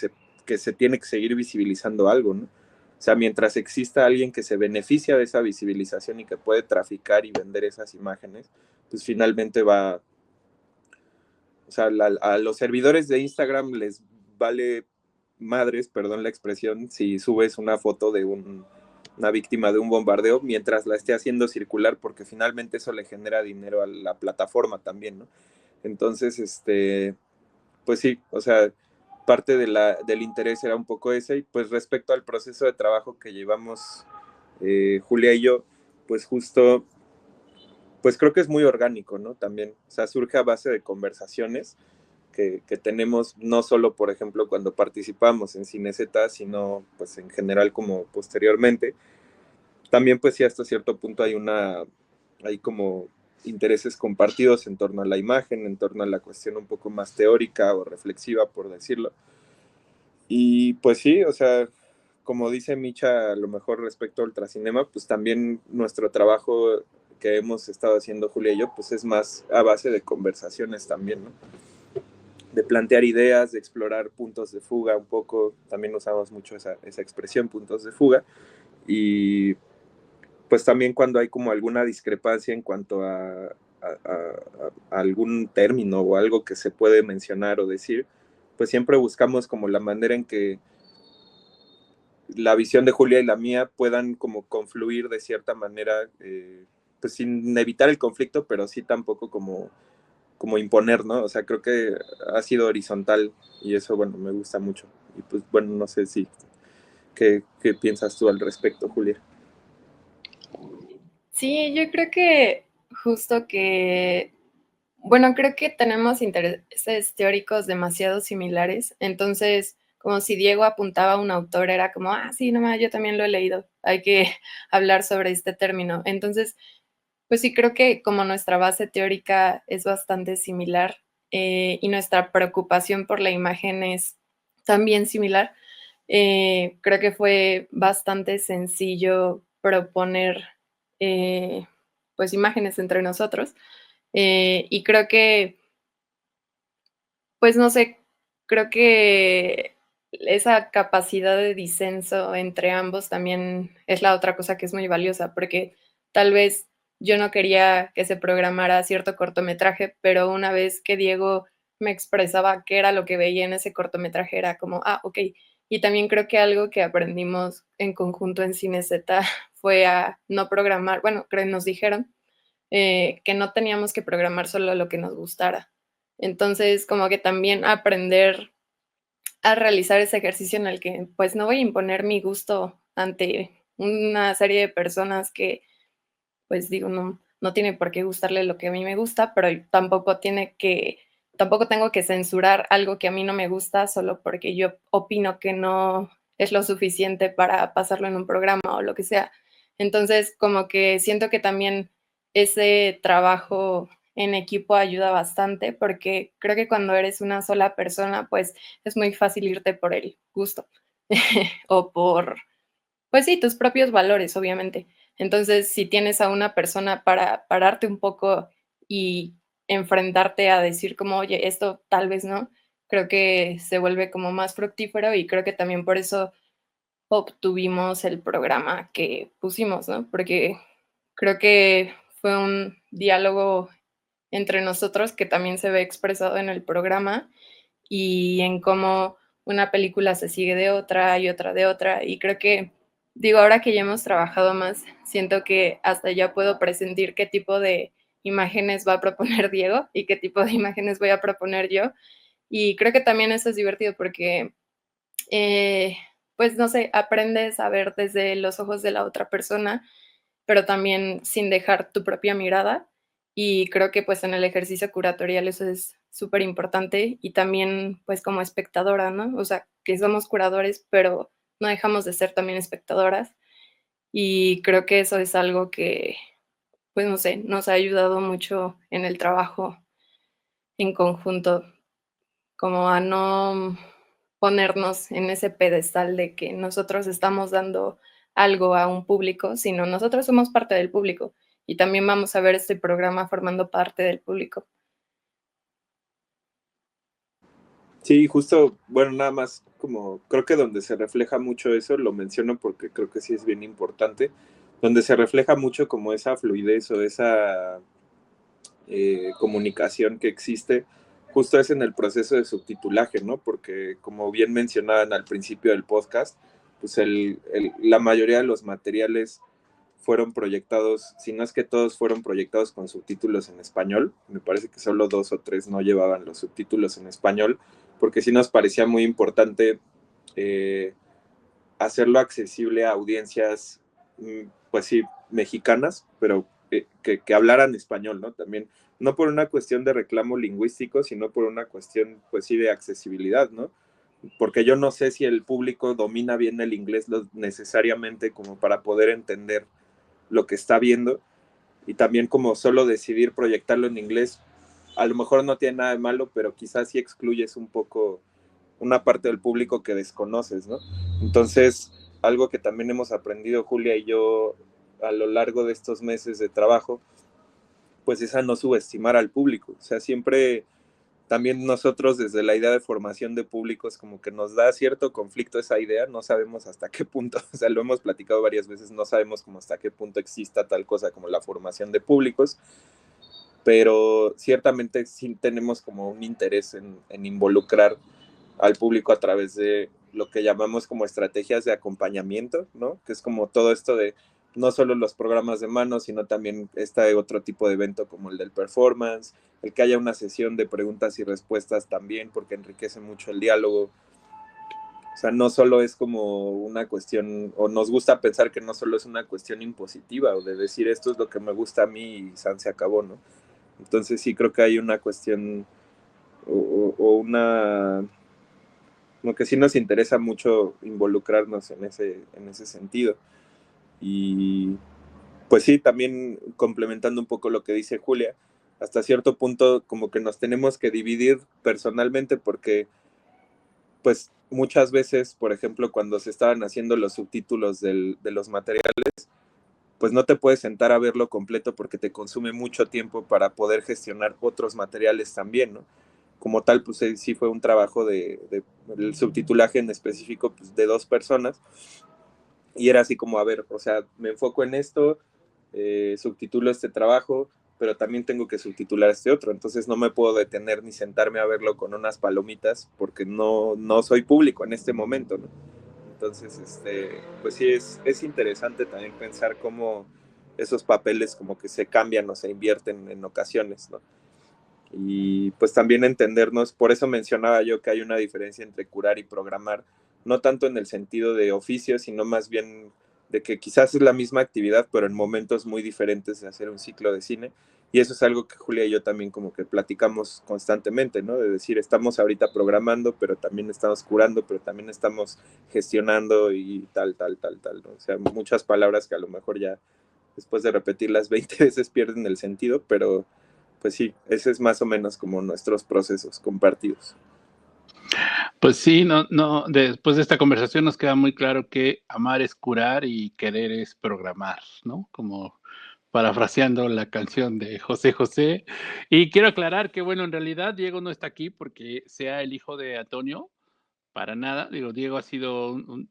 se tiene que seguir visibilizando algo, ¿no? O sea, mientras exista alguien que se beneficia de esa visibilización y que puede traficar y vender esas imágenes, pues finalmente va, o sea, a los servidores de Instagram les vale madres, perdón la expresión, si subes una foto de una víctima de un bombardeo mientras la esté haciendo circular, porque finalmente eso le genera dinero a la plataforma también, ¿no? Entonces, pues sí, o sea, parte del interés era un poco ese, y pues respecto al proceso de trabajo que llevamos Julia y yo, pues justo, pues creo que es muy orgánico, ¿no? También, o sea, surge a base de conversaciones que tenemos, no solo, por ejemplo, cuando participamos en Cinezeta, sino pues en general como posteriormente. También pues sí, hasta cierto punto hay como intereses compartidos en torno a la imagen, en torno a la cuestión un poco más teórica o reflexiva, por decirlo. Y pues sí, o sea, como dice Micha, a lo mejor respecto a Ultracinema, pues también nuestro trabajo que hemos estado haciendo Julia y yo, pues es más a base de conversaciones también, ¿no? De plantear ideas, de explorar puntos de fuga un poco, también usamos mucho esa expresión, puntos de fuga, y pues también cuando hay como alguna discrepancia en cuanto a algún término o algo que se puede mencionar o decir, pues siempre buscamos como la manera en que la visión de Julia y la mía puedan como confluir de cierta manera, pues sin evitar el conflicto, pero sí tampoco como imponer, ¿no? O sea, creo que ha sido horizontal y eso, bueno, me gusta mucho. Y pues, bueno, no sé si, ¿qué piensas tú al respecto, Julia? Sí, yo creo que justo que, bueno, creo que tenemos intereses teóricos demasiado similares, entonces, como si Diego apuntaba a un autor, era como, ah, sí, no, yo también lo he leído, hay que hablar sobre este término. Entonces, pues sí, creo que como nuestra base teórica es bastante similar y nuestra preocupación por la imagen es también similar, creo que fue bastante sencillo proponer pues imágenes entre nosotros y creo que, pues no sé, creo que esa capacidad de disenso entre ambos también es la otra cosa que es muy valiosa, porque tal vez yo no quería que se programara cierto cortometraje, pero una vez que Diego me expresaba qué era lo que veía en ese cortometraje, era como, ah, ok. Y también creo que algo que aprendimos en conjunto en Cine Z fue a no programar, bueno, creo que nos dijeron que no teníamos que programar solo lo que nos gustara. Entonces, como que también aprender a realizar ese ejercicio en el que pues no voy a imponer mi gusto ante una serie de personas que pues digo, no tiene por qué gustarle lo que a mí me gusta, pero tampoco tengo que censurar algo que a mí no me gusta solo porque yo opino que no es lo suficiente para pasarlo en un programa o lo que sea. Entonces, como que siento que también ese trabajo en equipo ayuda bastante porque creo que cuando eres una sola persona, pues es muy fácil irte por el gusto o por, pues sí, tus propios valores, obviamente. Entonces, si tienes a una persona para pararte un poco y enfrentarte a decir como, oye, esto tal vez no, creo que se vuelve como más fructífero y creo que también por eso obtuvimos el programa que pusimos, ¿no? Porque creo que fue un diálogo entre nosotros que también se ve expresado en el programa y en cómo una película se sigue de otra y otra de otra. Y creo que, digo, ahora que ya hemos trabajado más, siento que hasta ya puedo presentir qué tipo de imágenes va a proponer Diego y qué tipo de imágenes voy a proponer yo. Y creo que también eso es divertido porque, pues no sé, aprendes a ver desde los ojos de la otra persona, pero también sin dejar tu propia mirada. Y creo que pues en el ejercicio curatorial eso es súper importante y también pues como espectadora, ¿no? O sea, que somos curadores, pero no dejamos de ser también espectadoras. Y creo que eso es algo que, pues no sé, nos ha ayudado mucho en el trabajo en conjunto, como a no ponernos en ese pedestal de que nosotros estamos dando algo a un público, sino nosotros somos parte del público y también vamos a ver este programa formando parte del público. Sí, justo, bueno, nada más como creo que donde se refleja mucho eso, lo menciono porque creo que sí es bien importante, donde se refleja mucho como esa fluidez o esa comunicación que existe, justo es en el proceso de subtitulaje, ¿no? Porque como bien mencionaban al principio del podcast, pues la mayoría de los materiales fueron proyectados, si no es que todos fueron proyectados con subtítulos en español, me parece que solo 2 o 3 no llevaban los subtítulos en español, porque sí nos parecía muy importante hacerlo accesible a audiencias, pues sí, mexicanas, pero que hablaran español, ¿no? También, no por una cuestión de reclamo lingüístico, sino por una cuestión, pues sí, de accesibilidad, ¿no? Porque yo no sé si el público domina bien el inglés necesariamente como para poder entender lo que está viendo, y también como solo decidir proyectarlo en inglés, a lo mejor no tiene nada de malo, pero quizás sí excluyes un poco una parte del público que desconoces, ¿no? Entonces, algo que también hemos aprendido Julia y yo a lo largo de estos meses de trabajo, pues es a no subestimar al público. O sea, siempre también nosotros desde la idea de formación de públicos como que nos da cierto conflicto esa idea, no sabemos hasta qué punto, o sea, lo hemos platicado varias veces, no sabemos como hasta qué punto exista tal cosa como la formación de públicos, pero ciertamente sí tenemos como un interés en involucrar al público a través de lo que llamamos como estrategias de acompañamiento, ¿no? Que es como todo esto de no solo los programas de mano, sino también otro tipo de evento como el del performance, el que haya una sesión de preguntas y respuestas también, porque enriquece mucho el diálogo. O sea, no solo es como una cuestión, o nos gusta pensar que no solo es una cuestión impositiva, o de decir esto es lo que me gusta a mí y San se acabó, ¿no? Entonces sí creo que hay una cuestión, o una, como que sí nos interesa mucho involucrarnos en ese sentido. Y pues sí, también complementando un poco lo que dice Julia, hasta cierto punto como que nos tenemos que dividir personalmente porque pues muchas veces, por ejemplo, cuando se estaban haciendo los subtítulos de los materiales, pues no te puedes sentar a verlo completo porque te consume mucho tiempo para poder gestionar otros materiales también, ¿no? Como tal, pues sí fue un trabajo el subtitulaje en específico pues, de 2 personas, y era así como, a ver, o sea, me enfoco en esto, subtitulo este trabajo, pero también tengo que subtitular este otro, entonces no me puedo detener ni sentarme a verlo con unas palomitas porque no soy público en este momento, ¿no? Entonces, pues sí, es interesante también pensar cómo esos papeles como que se cambian o se invierten en ocasiones, ¿no? Y pues también entendernos, por eso mencionaba yo que hay una diferencia entre curar y programar, no tanto en el sentido de oficio, sino más bien de que quizás es la misma actividad, pero en momentos muy diferentes de hacer un ciclo de cine. Y eso es algo que Julia y yo también como que platicamos constantemente, ¿no? De decir, estamos ahorita programando, pero también estamos curando, pero también estamos gestionando y tal, ¿no? O sea, muchas palabras que a lo mejor ya después de repetirlas 20 veces pierden el sentido, pero pues sí, ese es más o menos como nuestros procesos compartidos. Pues sí, no, después de esta conversación nos queda muy claro que amar es curar y querer es programar, ¿no? Como parafraseando la canción de José José. Y quiero aclarar que, bueno, en realidad Diego no está aquí porque sea el hijo de Antonio, para nada. Digo, Diego ha sido un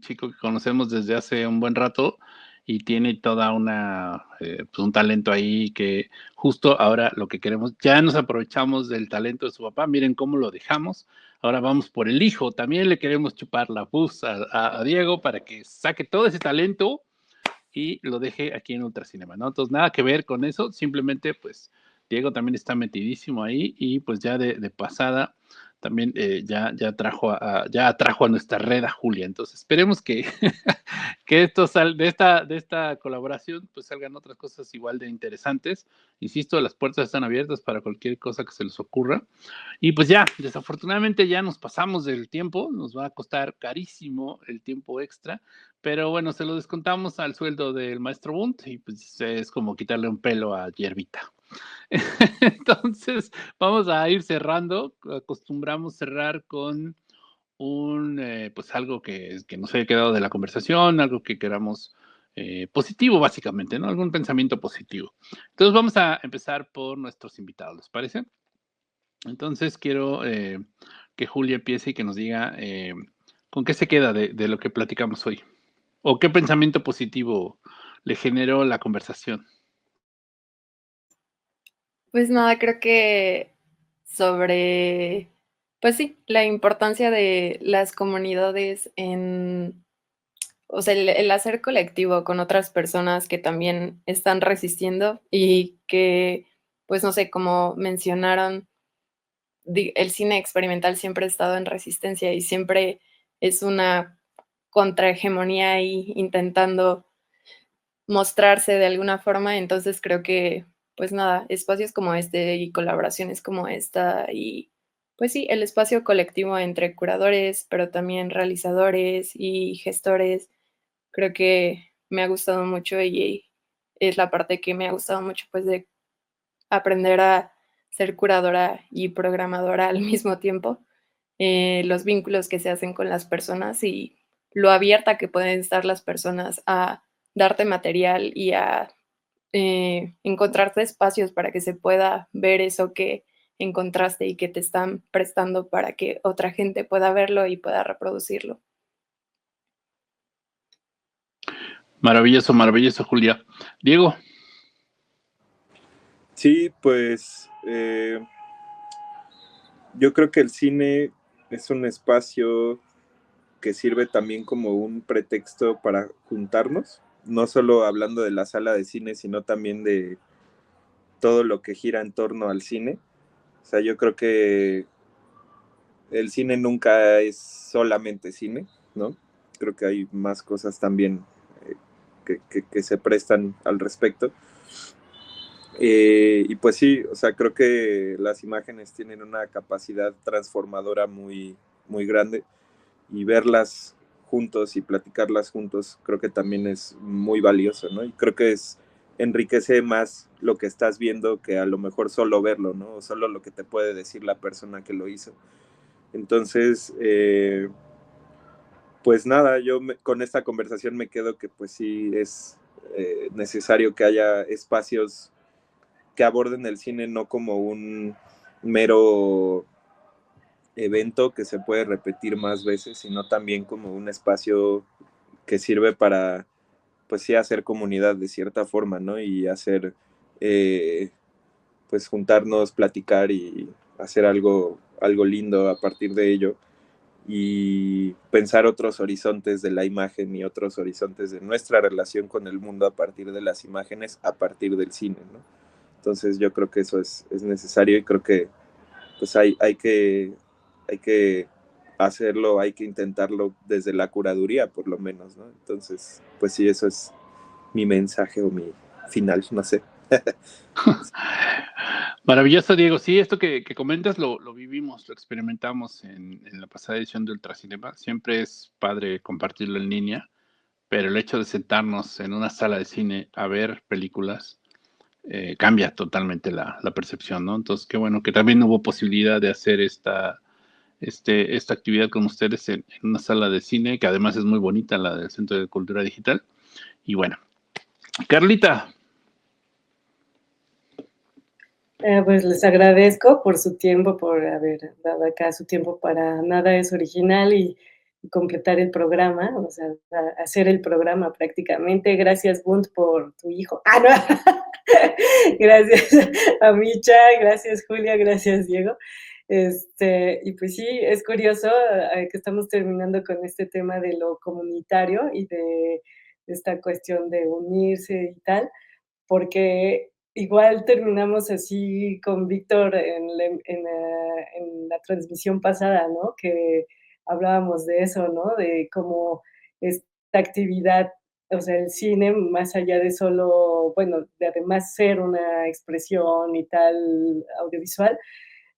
chico que conocemos desde hace un buen rato y tiene toda pues un talento ahí que justo ahora lo que queremos, ya nos aprovechamos del talento de su papá, miren cómo lo dejamos, ahora vamos por el hijo, también le queremos chupar la pus a Diego para que saque todo ese talento y lo deje aquí en Ultracinema, ¿no? Entonces, nada que ver con eso, simplemente, pues, Diego también está metidísimo ahí y pues ya de pasada también ya atrajo a nuestra red a Julia. Entonces, esperemos que, que de esta colaboración pues salgan otras cosas igual de interesantes. Insisto, las puertas están abiertas para cualquier cosa que se les ocurra. Y pues ya, desafortunadamente ya nos pasamos del tiempo, nos va a costar carísimo el tiempo extra, pero bueno, se lo descontamos al sueldo del maestro Bunt y pues es como quitarle un pelo a Hierbita. Entonces, vamos a ir cerrando, acostumbramos cerrar con pues algo que nos haya quedado de la conversación, algo que queramos positivo básicamente, ¿no? Algún pensamiento positivo. Entonces vamos a empezar por nuestros invitados, ¿les parece? Entonces quiero que Julia empiece y que nos diga con qué se queda de lo que platicamos hoy o qué pensamiento positivo le generó la conversación. Pues nada, creo que sobre, pues sí, la importancia de las comunidades en, o sea, el hacer colectivo con otras personas que también están resistiendo y que, pues no sé, como mencionaron, el cine experimental siempre ha estado en resistencia y siempre es una contrahegemonía ahí intentando mostrarse de alguna forma. Entonces creo que, pues nada, espacios como este y colaboraciones como esta y pues sí, el espacio colectivo entre curadores, pero también realizadores y gestores, creo que me ha gustado mucho y es la parte que me ha gustado mucho, pues de aprender a ser curadora y programadora al mismo tiempo, los vínculos que se hacen con las personas y lo abierta que pueden estar las personas a darte material y a encontrarte espacios para que se pueda ver eso que encontraste y que te están prestando para que otra gente pueda verlo y pueda reproducirlo. Maravilloso, maravilloso, Julia. Diego. Sí, pues yo creo que el cine es un espacio que sirve también como un pretexto para juntarnos, no solo hablando de la sala de cine, sino también de todo lo que gira en torno al cine. O sea, yo creo que el cine nunca es solamente cine, ¿no? Creo que hay más cosas también que se prestan al respecto. Y pues sí, o sea, creo que las imágenes tienen una capacidad transformadora muy, muy grande, y verlas juntos y platicarlas juntos creo que también es muy valioso, ¿no? Y creo que enriquece más lo que estás viendo que a lo mejor solo verlo, ¿no? O solo lo que te puede decir la persona que lo hizo. Entonces, pues nada, con esta conversación me quedo que pues sí es necesario que haya espacios que aborden el cine no como un mero evento que se puede repetir más veces, sino también como un espacio que sirve para, pues sí, hacer comunidad de cierta forma, ¿no? Y hacer, pues juntarnos, platicar y hacer algo lindo a partir de ello, y pensar otros horizontes de la imagen y otros horizontes de nuestra relación con el mundo a partir de las imágenes, a partir del cine, ¿no? Entonces yo creo que eso es necesario, y creo que pues hay que hacerlo, hay que intentarlo desde la curaduría, por lo menos, ¿no? Entonces, pues sí, eso es mi mensaje o mi final, no sé. Maravilloso, Diego. Sí, esto que comentas lo vivimos, lo experimentamos en la pasada edición de Ultracinema. Siempre es padre compartirlo en línea, pero el hecho de sentarnos en una sala de cine a ver películas cambia totalmente la percepción, ¿no? Entonces, qué bueno que también hubo posibilidad de hacer esta actividad con ustedes en una sala de cine, que además es muy bonita, la del Centro de Cultura Digital. Y bueno, Carlita. Pues les agradezco por su tiempo, por haber dado acá su tiempo para Nada es Original y completar el programa, o sea, hacer el programa prácticamente. Gracias, Bunt, por tu hijo. Ah, no. Gracias a Micha, gracias Julia, gracias Diego. Y pues sí, es curioso que estamos terminando con este tema de lo comunitario y de esta cuestión de unirse y tal, porque igual terminamos así con Víctor en la transmisión pasada, ¿no? Que hablábamos de eso, ¿no? De cómo esta actividad, o sea, el cine, más allá de solo, bueno, de además ser una expresión y tal audiovisual,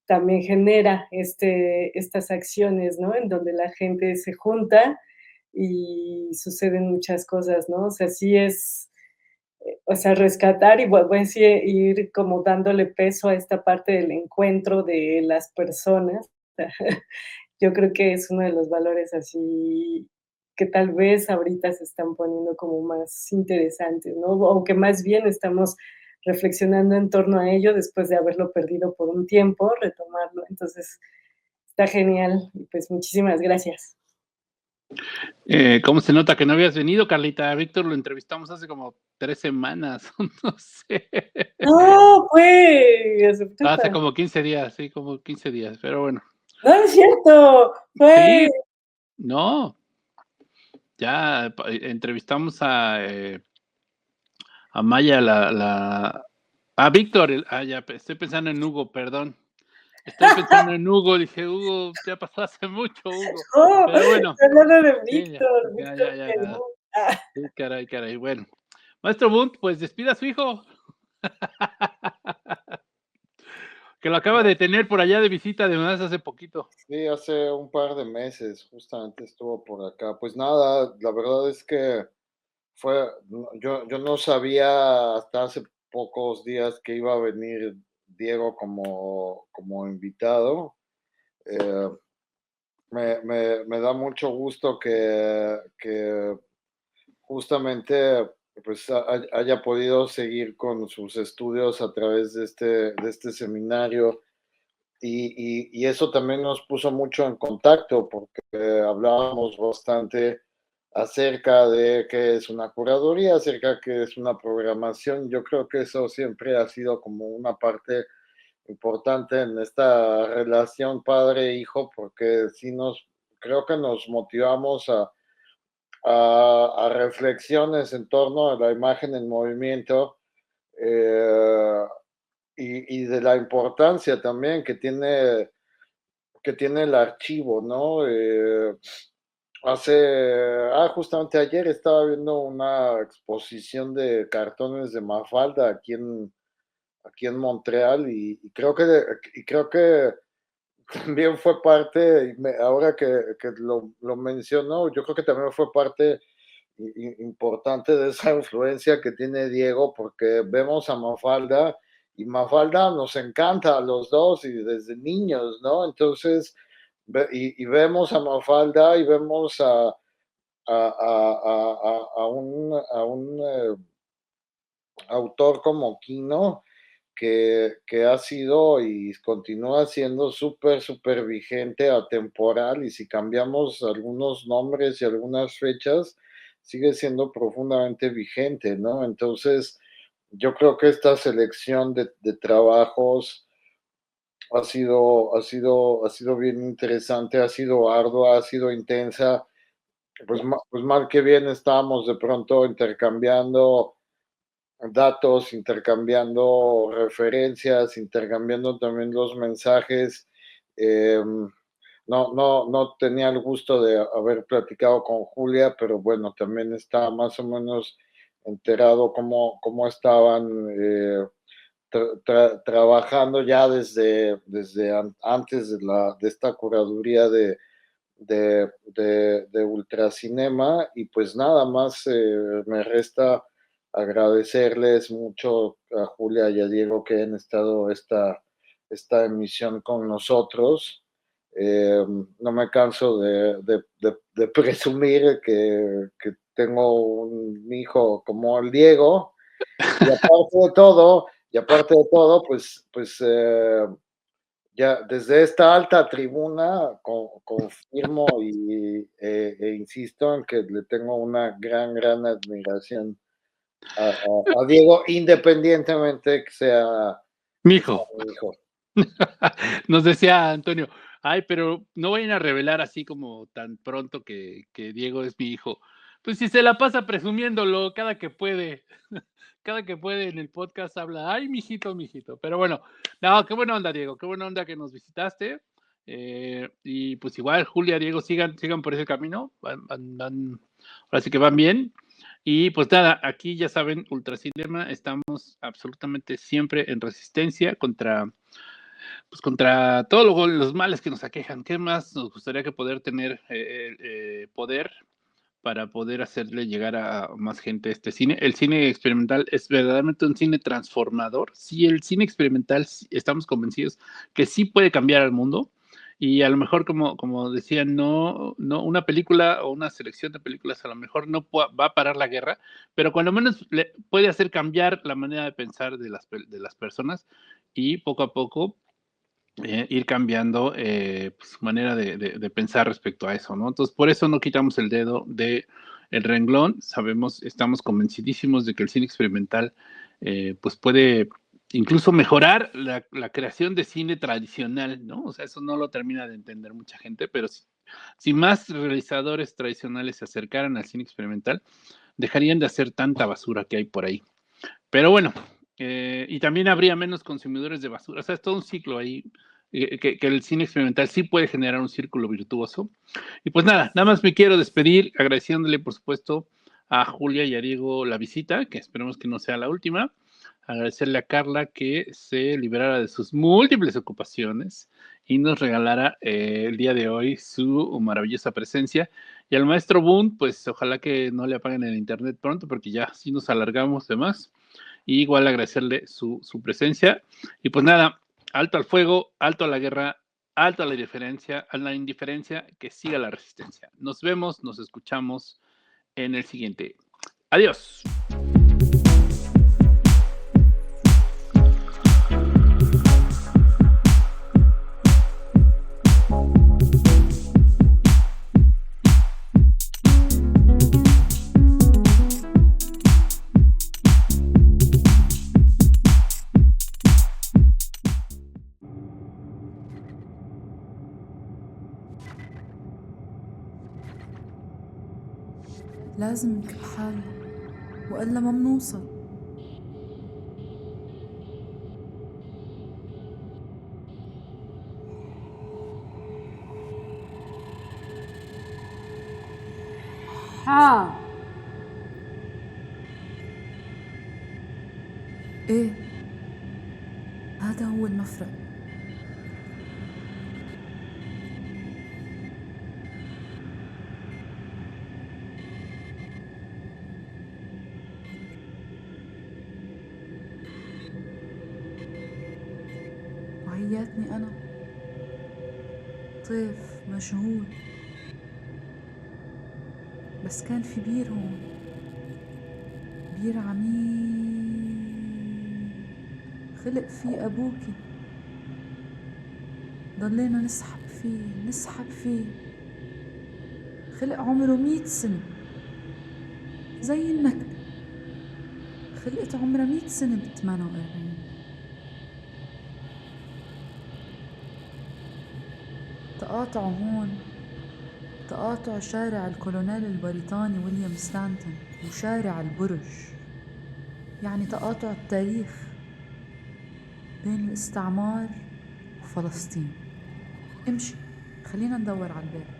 también genera estas acciones, ¿no? En donde la gente se junta y suceden muchas cosas, ¿no? O sea, sí es, o sea, rescatar y bueno, sí, ir como dándole peso a esta parte del encuentro de las personas. Yo creo que es uno de los valores así que tal vez ahorita se están poniendo como más interesantes, ¿no? O que más bien estamos reflexionando en torno a ello después de haberlo perdido por un tiempo, retomarlo. Entonces, está genial. Y pues muchísimas gracias. ¿Cómo se nota que no habías venido, Carlita? A Víctor lo entrevistamos hace como 3 semanas, no sé. No, fue Hace como 15 días, sí, como 15 días, pero bueno. no es cierto, fue Sí, no, ya entrevistamos a Maya, a Víctor, ya estoy pensando en Hugo, perdón. Estoy pensando en Hugo, dije, Hugo, ya pasó hace mucho, Hugo. oh, Pero bueno, estoy hablando de sí, Víctor, ya. Perú. Ah, Sí, caray. Bueno, Maestro Bunt, pues despida a su hijo. Que lo acaba de tener por allá de visita, además, hace poquito. Sí, hace un par de meses justamente estuvo por acá. Pues nada, la verdad es que yo no sabía hasta hace pocos días que iba a venir Diego como invitado. Eh, me da mucho gusto que justamente pues haya podido seguir con sus estudios a través de este seminario, y eso también nos puso mucho en contacto porque hablábamos bastante acerca de qué es una curaduría, acerca de qué es una programación. Yo creo que eso siempre ha sido como una parte importante en esta relación padre-hijo, porque sí nos creo que nos motivamos a reflexiones en torno a la imagen en movimiento, eh, y de la importancia también que tiene el archivo, ¿no? Justamente ayer estaba viendo una exposición de cartones de Mafalda aquí en Montreal y creo que también fue parte, ahora que lo mencionó, yo creo que también fue parte importante de esa influencia que tiene Diego, porque vemos a Mafalda y Mafalda nos encanta a los dos y desde niños, ¿no? Entonces, y vemos a Mafalda y vemos a un autor como Quino que ha sido y continúa siendo súper vigente, atemporal, y si cambiamos algunos nombres y algunas fechas, sigue siendo profundamente vigente, ¿no? Entonces, yo creo que esta selección de trabajos ha sido bien interesante, ha sido ardua, ha sido intensa. Pues mal que bien estábamos de pronto intercambiando datos, intercambiando referencias, intercambiando también los mensajes. No tenía el gusto de haber platicado con Julia, pero bueno, también estaba más o menos enterado cómo estaban trabajando ya desde antes de esta curaduría de Ultracinema, y pues nada más me resta agradecerles mucho a Julia y a Diego que han estado esta emisión con nosotros. No me canso de presumir que tengo un hijo como el Diego, y aparte de todo, pues ya desde esta alta tribuna confirmo e insisto en que le tengo una gran admiración a Diego, independientemente que sea Mi hijo. mi hijo. Nos decía Antonio, ay, pero no vayan a revelar así como tan pronto que Diego es mi hijo. Pues si se la pasa presumiéndolo cada que puede, cada que puede en el podcast habla, ay, mijito. Pero bueno, no, qué buena onda, Diego, qué buena onda que nos visitaste. Y pues igual, Julia, Diego, sigan por ese camino, ahora sí que van bien. Y pues nada, aquí ya saben, Ultracinema, estamos absolutamente siempre en resistencia contra todos los males que nos aquejan. ¿Qué más nos gustaría que poder tener poder para poder hacerle llegar a más gente este cine? El cine experimental es verdaderamente un cine transformador. Sí, el cine experimental estamos convencidos que sí puede cambiar al mundo. Y a lo mejor, como decía, no una película o una selección de películas a lo mejor no va a parar la guerra, pero cuando menos puede hacer cambiar la manera de pensar de las personas, y poco a poco ir cambiando su manera de pensar respecto a eso, ¿no? Entonces, por eso no quitamos el dedo del renglón. Estamos convencidísimos de que el cine experimental pues puede incluso mejorar la creación de cine tradicional, ¿no? O sea, eso no lo termina de entender mucha gente, pero si más realizadores tradicionales se acercaran al cine experimental, dejarían de hacer tanta basura que hay por ahí. Pero bueno, y también habría menos consumidores de basura. O sea, es todo un ciclo ahí, que el cine experimental sí puede generar un círculo virtuoso. Y pues nada más me quiero despedir agradeciéndole, por supuesto, a Julia y a Diego la visita, que esperemos que no sea la última. Agradecerle a Carla que se liberara de sus múltiples ocupaciones y nos regalara el día de hoy su maravillosa presencia. Y al maestro Boone, pues ojalá que no le apaguen el internet pronto, porque ya sí nos alargamos de más. Y igual agradecerle su presencia. Y pues nada, alto al fuego, alto a la guerra, alto a la indiferencia, que siga la resistencia. Nos vemos, nos escuchamos en el siguiente. Adiós. لازم نكب حالنا وإلا ما منوصل. ايه، هذا هو المفرق. وهياتني أنا طيف مجهول، بس كان في بير هون، بير عميق خلق فيه أبوكي. ضلينا نسحب فيه، خلق عمره 100 سنة زي النكبة، خلقت عمرها 100 سنة ب48. تقاطعوا هون، تقاطع شارع الكولونيل البريطاني ويليام ستانتون وشارع البرج، يعني تقاطع التاريخ بين الاستعمار وفلسطين. امشي، خلينا ندور على البيت.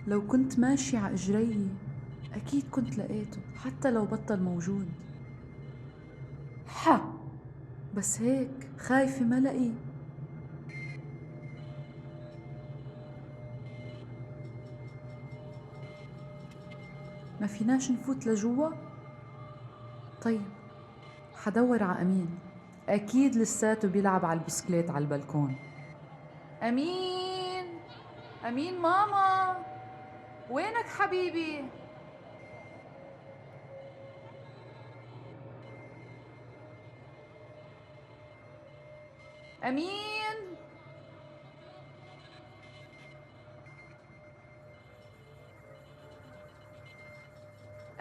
لو كنت ماشي على إجري أكيد كنت لقيته، حتى لو بطل موجود. بس هيك خايفة ما لقيه. ما فيناش نفوت لجوا؟ طيب، حدور على أمين، أكيد لساته بيلعب على البسكليت على البلكون. أمين، أمين ماما، وينك حبيبي؟ أمين،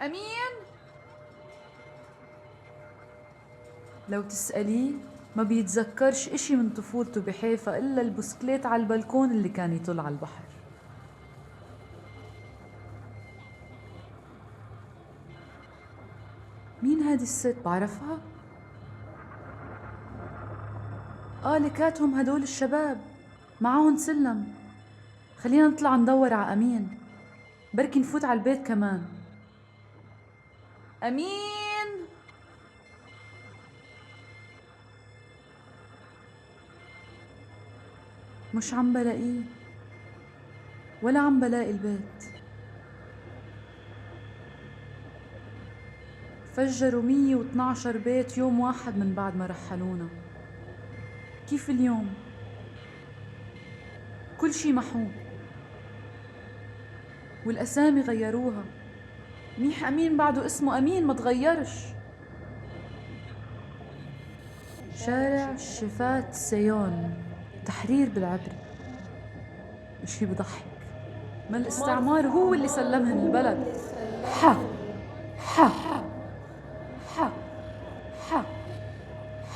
أمين. لو تسأليه ما بيتذكرش إشي من طفولته بحيفا إلا البسكليت على البلكون اللي كان يطل على البحر. مين هذه الست؟ بعرفها؟ لكاتهم هدول الشباب معاهم سلم. خلينا نطلع ندور على أمين، بركي نفوت على البيت كمان. أمين، مش عم بلاقيه ولا عم بلاقي البيت. فجروا 112 بيت يوم واحد من بعد ما رحلونا. كيف اليوم؟ كل شي محو والأسامي غيروها. منيح أمين بعده اسمه أمين ما تغيرش. شارع شفات سيون، تحرير بالعبري. اشي بضحك، ما الاستعمار هو اللي سلمهن البلد. ح ح ح ح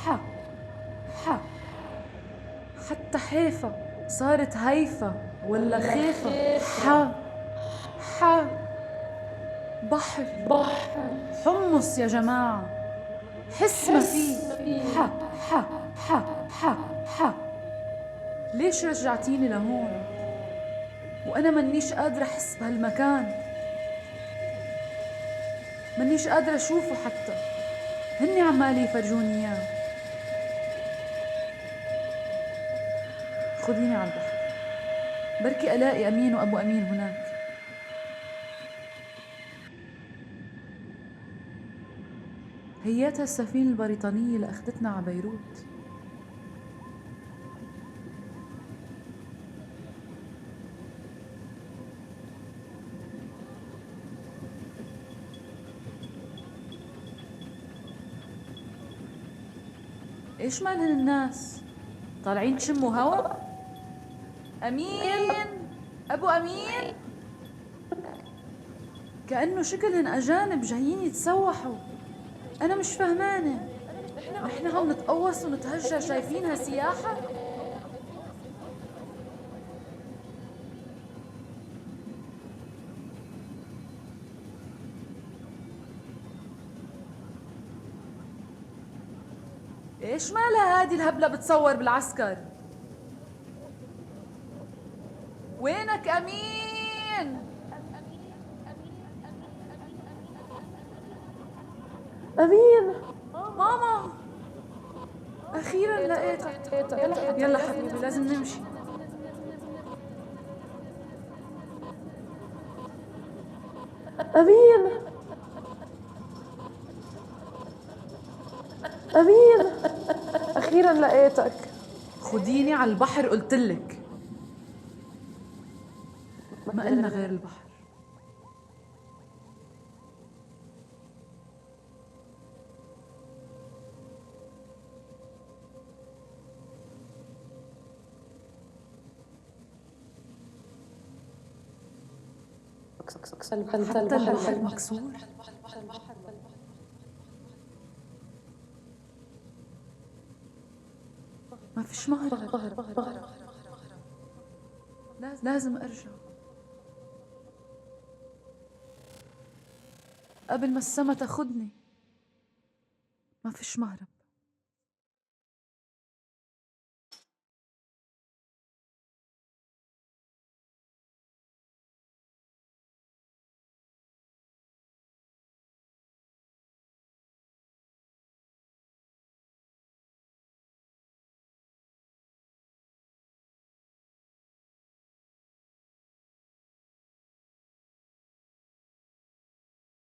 ح ح حتى حيفا صارت هيفا ولا خيفا. ح بحر حمص يا جماعة، حس ما فيه. ح ح ح ح ح ليش رجعتيني لهون وأنا منيش قادرة أحس بهالمكان؟ منيش قادرة أشوفه حتى، هني عمالي يفرجوني إياه. خديني على البحر، بركي ألاقي أمين وأبو أمين هناك. هياتها السفينة البريطانية اللي أخذتنا على بيروت. إيش مالهن الناس؟ طالعين تشموا هوا؟ أمين، أبو أمين، كأنه شكلهن أجانب جايين يتسوحوا. أنا مش فهمانة، نحن عم نتقوص ونتهجى شايفينها سياحة؟ إيش مالها هادي الهبلة بتصور بالعسكر؟ وينك أمين؟ أمين ماما، أخيراً لقيتك. يلا حبيبي لازم نمشي. أمين أمين، أخيراً لقيتك. خديني على البحر قلتلك، ما قلنا غير البحر. حتى البحر مكسور. ما فيش مهرب. لازم أرجع قبل ما السما تاخدني. ما فيش مهرب.